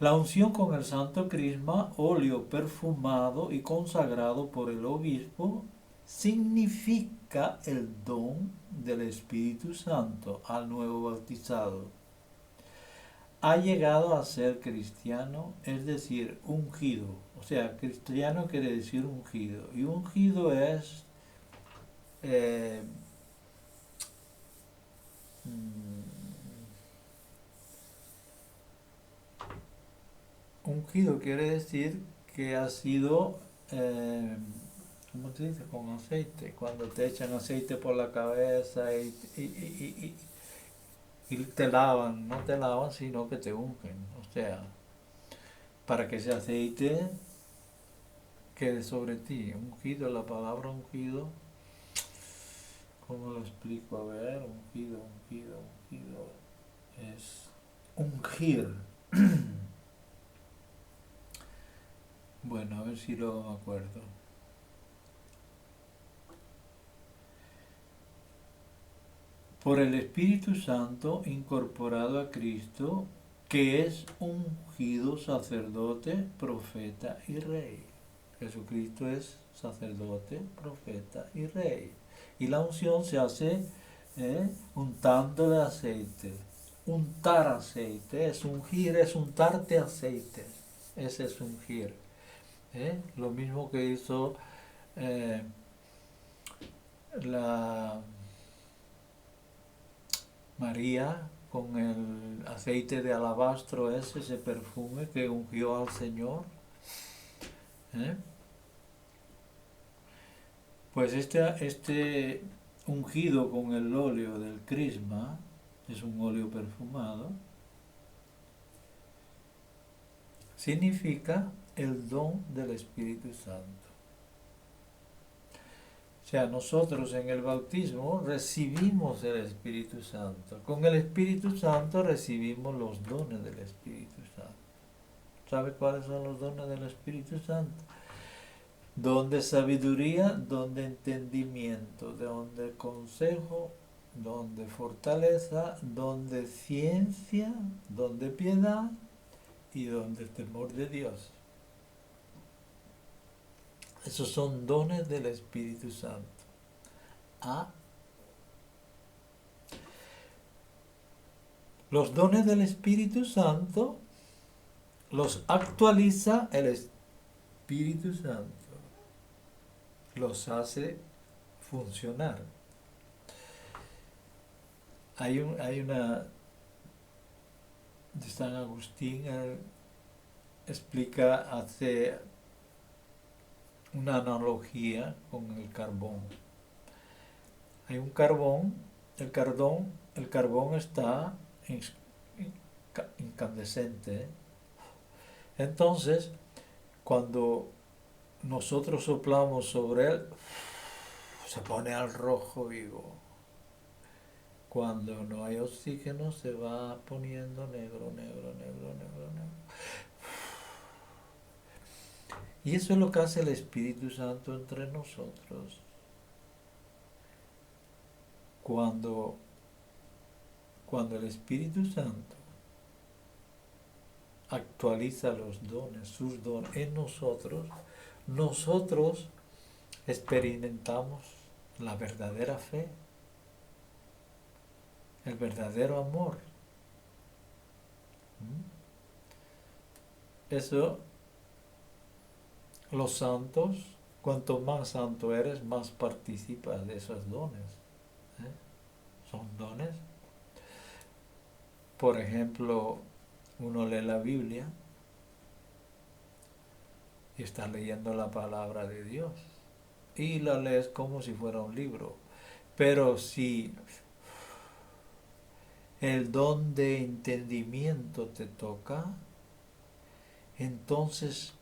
La unción con el santo crisma, óleo perfumado y consagrado por el obispo, significa el don del Espíritu Santo al nuevo bautizado. ha llegado a ser cristiano, es decir, ungido. O sea, cristiano quiere decir ungido. Y ungido es eh, ungido quiere decir que ha sido, ¿cómo se dice? Con aceite. Cuando te echan aceite por la cabeza y te lavan, no te lavan, sino que te ungen. O sea, para que ese aceite quede sobre ti. Ungido, la palabra ungido, ¿cómo lo explico? A ver, ungido, es ungir. Bueno, a ver si lo acuerdo. Por el Espíritu Santo incorporado a Cristo, que es ungido sacerdote, profeta y rey. Jesucristo es sacerdote, profeta y rey. Y la unción se hace untando de aceite. Untar aceite es ungir, es untarte aceite. Ese es ungir. Lo mismo que hizo eh, la María con el aceite de alabastro ese perfume que ungió al Señor. ¿eh? Pues este ungido con el óleo del crisma, es un óleo perfumado, significa el don del Espíritu Santo. O sea, nosotros en el bautismo recibimos el Espíritu Santo. Con el Espíritu Santo recibimos los dones del Espíritu Santo. ¿Sabe cuáles son los dones del Espíritu Santo? Don de sabiduría, don de entendimiento, don de consejo, don de fortaleza, don de ciencia, don de piedad y don de temor de Dios. Esos son dones del Espíritu Santo. Los dones del Espíritu Santo los actualiza el Espíritu Santo. Los hace funcionar. Hay una de San Agustín, hace una analogía con el carbón. Hay un carbón, el carbón está incandescente. Entonces, cuando nosotros soplamos sobre él, se pone al rojo vivo. Cuando no hay oxígeno se va poniendo negro. Y eso es lo que hace el Espíritu Santo entre nosotros. Cuando el Espíritu Santo actualiza los dones, sus dones en nosotros, nosotros experimentamos la verdadera fe, el verdadero amor. Eso, los santos, cuanto más santo eres, más participas de esos dones. Son dones. Por ejemplo, uno lee la Biblia y está leyendo la palabra de Dios y la lees como si fuera un libro. Pero si el don de entendimiento te toca, entonces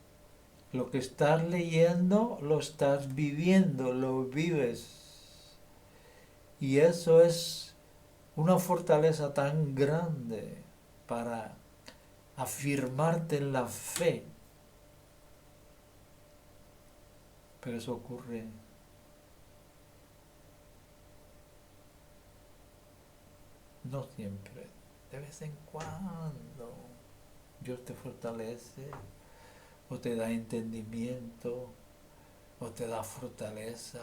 lo que estás leyendo lo estás viviendo, lo vives. Y eso es una fortaleza tan grande para afirmarte en la fe. Pero eso ocurre no siempre, de vez en cuando. Dios te fortalece, o te da entendimiento, o te da fortaleza.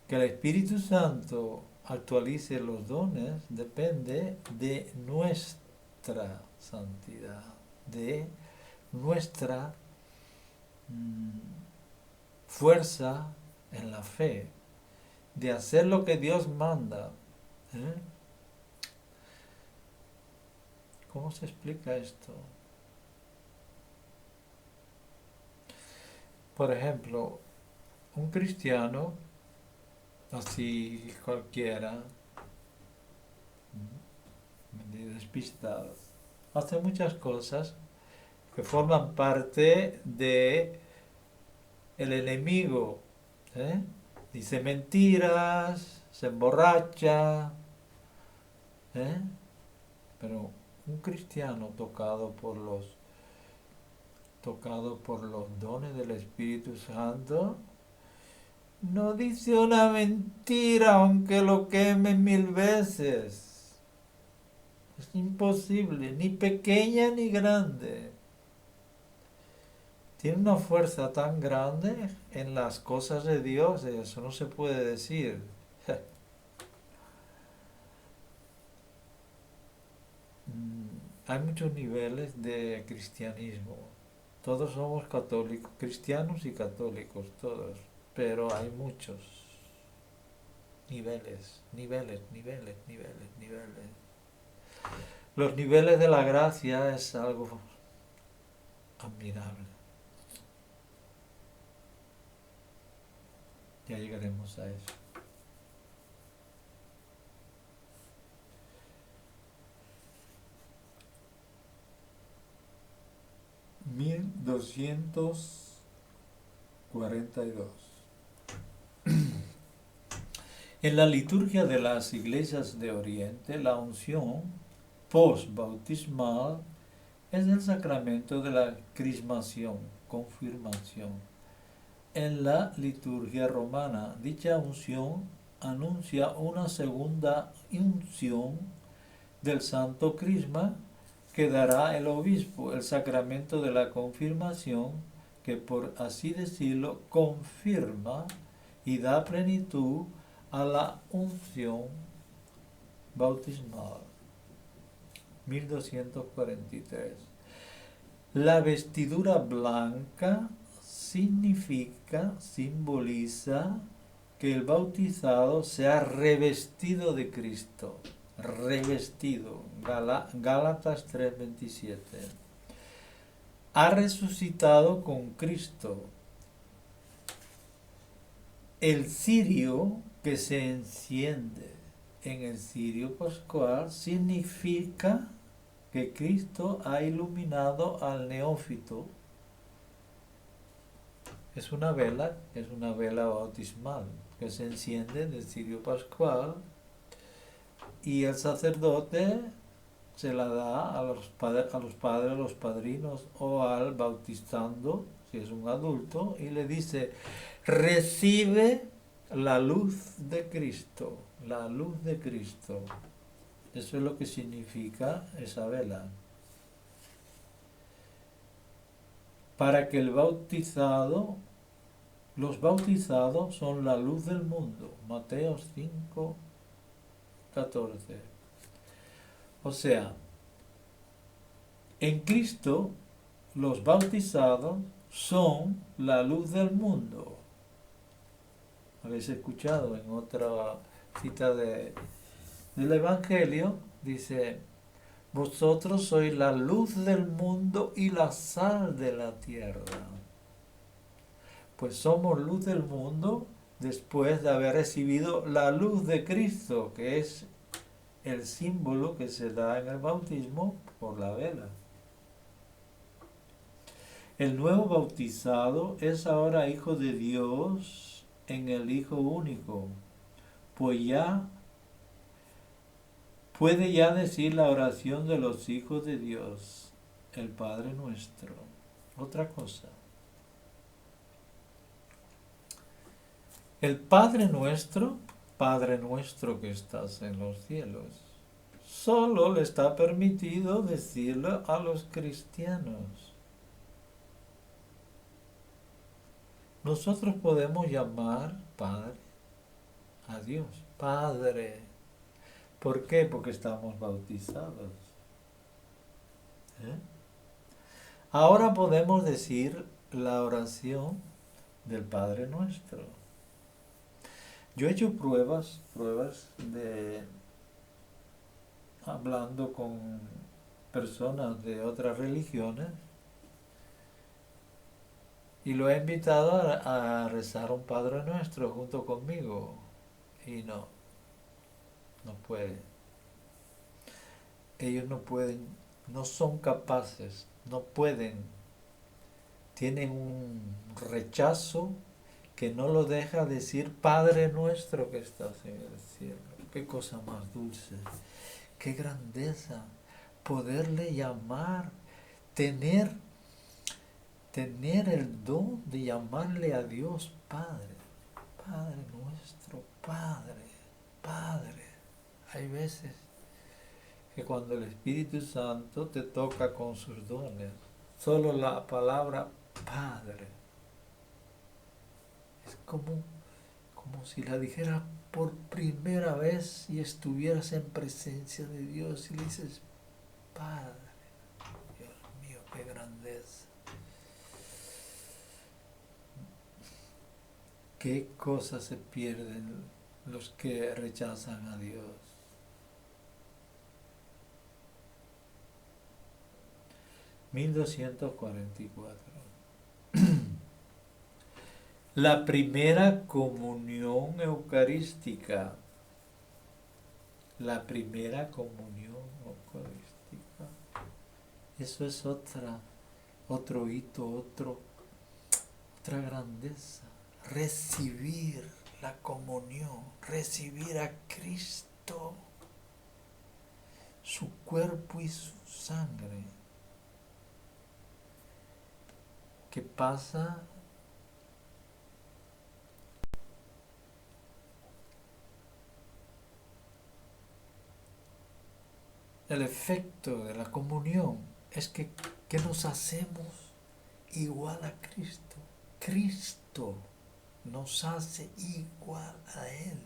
Que el Espíritu Santo actualice los dones depende de nuestra santidad, de nuestra fuerza en la fe, de hacer lo que Dios manda. ¿Eh? ¿Cómo se explica esto? Por ejemplo, un cristiano, así cualquiera, despistado, hace muchas cosas que forman parte de el enemigo. ¿Eh? Dice mentiras, se emborracha, ¿eh? Pero un cristiano tocado por los dones del Espíritu Santo, no dice una mentira aunque lo quemen 1000 veces. Es imposible, ni pequeña ni grande. Tiene una fuerza tan grande en las cosas de Dios, eso no se puede decir. Hay muchos niveles de cristianismo. Todos somos católicos, cristianos y católicos, todos. Pero hay muchos niveles, niveles, niveles, niveles, niveles. Los niveles de la gracia es algo admirable. Ya llegaremos a eso. (1242) En la liturgia de las iglesias de Oriente, la unción post-bautismal es el sacramento de la crismación, confirmación. En la liturgia romana, dicha unción anuncia una segunda unción del santo crisma que dará el obispo, el sacramento de la confirmación, que por así decirlo confirma y da plenitud a la unción bautismal. 1243. La vestidura blanca simboliza que el bautizado se ha revestido de Cristo. Revestido. Gálatas 3:27. Ha resucitado con Cristo. El cirio que se enciende en el cirio pascual significa que Cristo ha iluminado al neófito. Es una vela bautismal que se enciende en el cirio pascual y el sacerdote se la da a los padres, a los padrinos o al bautizando, si es un adulto, y le dice: recibe la luz de Cristo, la luz de Cristo. Eso es lo que significa esa vela. Para que los bautizados son la luz del mundo. Mateo 5:14. O sea, en Cristo los bautizados son la luz del mundo. Habéis escuchado en otra cita del Evangelio, dice: vosotros sois la luz del mundo y la sal de la tierra. Pues somos luz del mundo después de haber recibido la luz de Cristo, que es el símbolo que se da en el bautismo por la vela. El nuevo bautizado es ahora hijo de Dios en el Hijo único, pues ya puede decir la oración de los hijos de Dios, el Padre nuestro. Otra cosa. El Padre nuestro que estás en los cielos, solo le está permitido decirlo a los cristianos. Nosotros podemos llamar Padre a Dios, Padre. ¿Por qué? Porque estamos bautizados. ¿Eh? Ahora podemos decir la oración del Padre Nuestro. Yo he hecho pruebas de hablando con personas de otras religiones y lo he invitado a rezar un Padre Nuestro junto conmigo y no puede. Ellos no pueden, no son capaces, no pueden, tienen un rechazo que no lo deja decir Padre Nuestro que estás en el cielo. Qué cosa más dulce, qué grandeza poderle llamar, tener el don de llamarle a Dios Padre, Padre nuestro, Padre, Padre. Hay veces que cuando el Espíritu Santo te toca con sus dones, solo la palabra Padre es como si la dijera por primera vez y estuvieras en presencia de Dios y le dices Padre. Dios mío, qué grandeza. ¿Qué cosas se pierden los que rechazan a Dios? (1244) La primera comunión eucarística. La primera comunión eucarística. Eso es otro hito, otra grandeza. Recibir la comunión, recibir a Cristo, su cuerpo y su sangre, que pasa el efecto de la comunión es que nos hacemos igual a Cristo. Cristo nos hace igual a Él.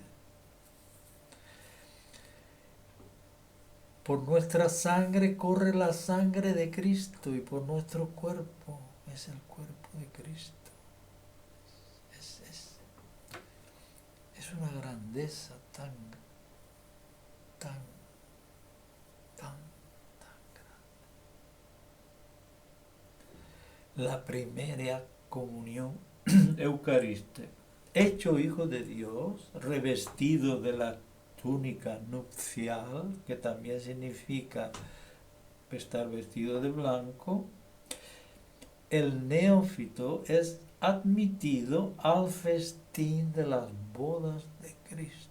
Por nuestra sangre corre la sangre de Cristo y por nuestro cuerpo es el cuerpo de Cristo. Es una grandeza tan grande. La primera comunión eucarística. Hecho hijo de Dios, revestido de la túnica nupcial, que también significa estar vestido de blanco, el neófito es admitido al festín de las bodas de Cristo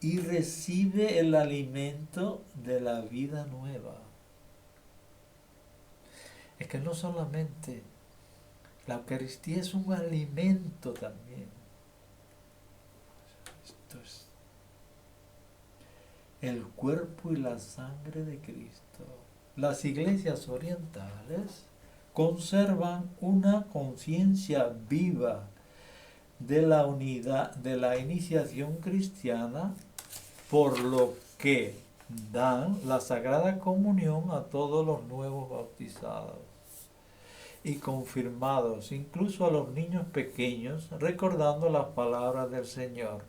y recibe el alimento de la vida nueva. Es que no solamente la Eucaristía es un alimento también. Esto es el cuerpo y la sangre de Cristo. Las iglesias orientales conservan una conciencia viva de la unidad, de la iniciación cristiana, por lo que dan la Sagrada Comunión a todos los nuevos bautizados y confirmados, incluso a los niños pequeños, recordando las palabras del Señor: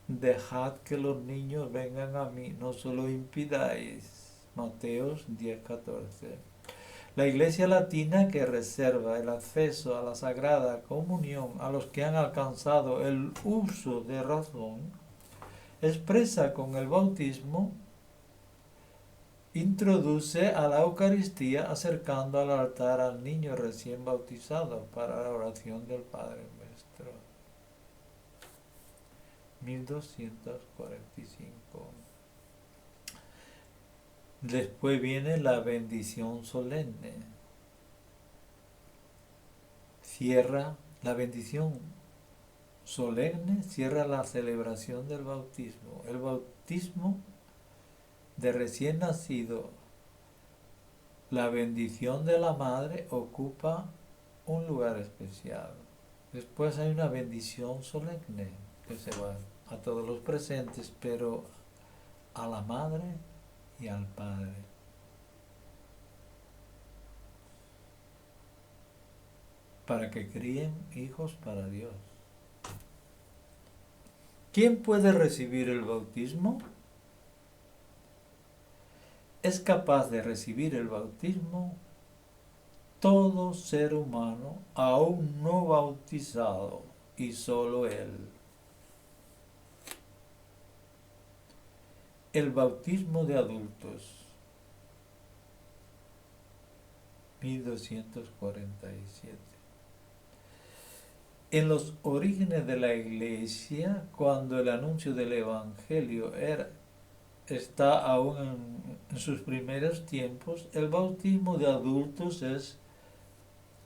dejad que los niños vengan a mí, no solo impidáis. Mateos 10:14. La Iglesia Latina, que reserva el acceso a la Sagrada Comunión a los que han alcanzado el uso de razón, expresa con el bautismo, introduce a la Eucaristía acercando al altar al niño recién bautizado para la oración del Padre Nuestro. 1245. Después viene la bendición solemne. La bendición solemne cierra la celebración del bautismo. El bautismo de recién nacido, la bendición de la madre ocupa un lugar especial. Después hay una bendición solemne que se va a todos los presentes, pero a la madre y al padre, para que críen hijos para Dios. ¿Quién puede recibir el bautismo? Es capaz de recibir el bautismo todo ser humano aún no bautizado, y solo él. El bautismo de adultos, 1247. En los orígenes de la Iglesia, cuando el anuncio del Evangelio está aún en sus primeros tiempos, el bautismo de adultos es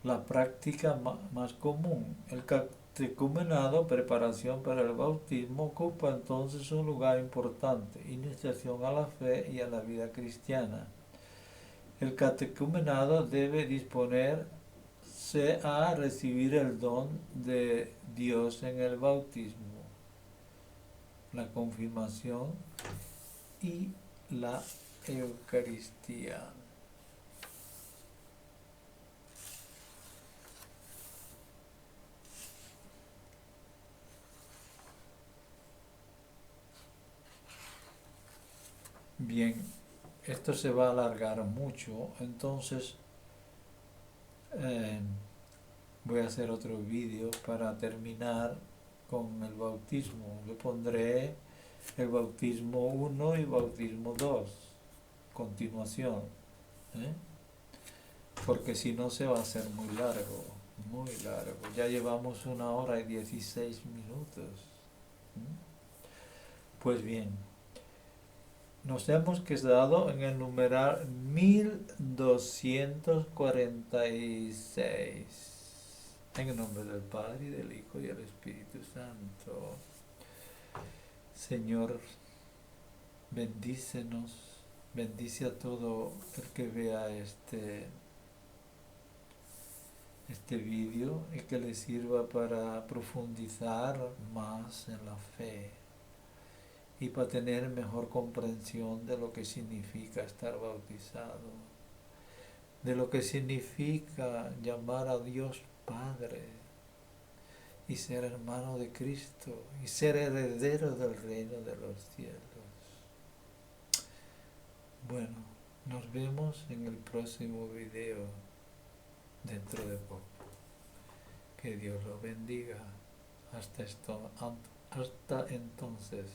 la práctica más común. El catecumenado, preparación para el bautismo, ocupa entonces un lugar importante, iniciación a la fe y a la vida cristiana. El catecumenado debe disponerse a recibir el don de Dios en el bautismo, la confirmación y la Eucaristía. Bien, esto se va a alargar mucho, entonces eh, voy a hacer otro vídeo para terminar con el bautismo. Le pondré el bautismo 1 y bautismo 2, continuación, ¿eh? Porque si no se va a hacer muy largo, muy largo. Ya llevamos 1 hora y 16 minutos. Pues bien, nos hemos quedado en el numeral 1246. En el nombre del Padre, y del Hijo, y del Espíritu Santo. Señor, bendícenos, bendice a todo el que vea este vídeo y que le sirva para profundizar más en la fe y para tener mejor comprensión de lo que significa estar bautizado, de lo que significa llamar a Dios Padre y ser hermano de Cristo y ser heredero del reino de los cielos. Bueno, nos vemos en el próximo video dentro de poco. Que Dios lo bendiga. Hasta entonces.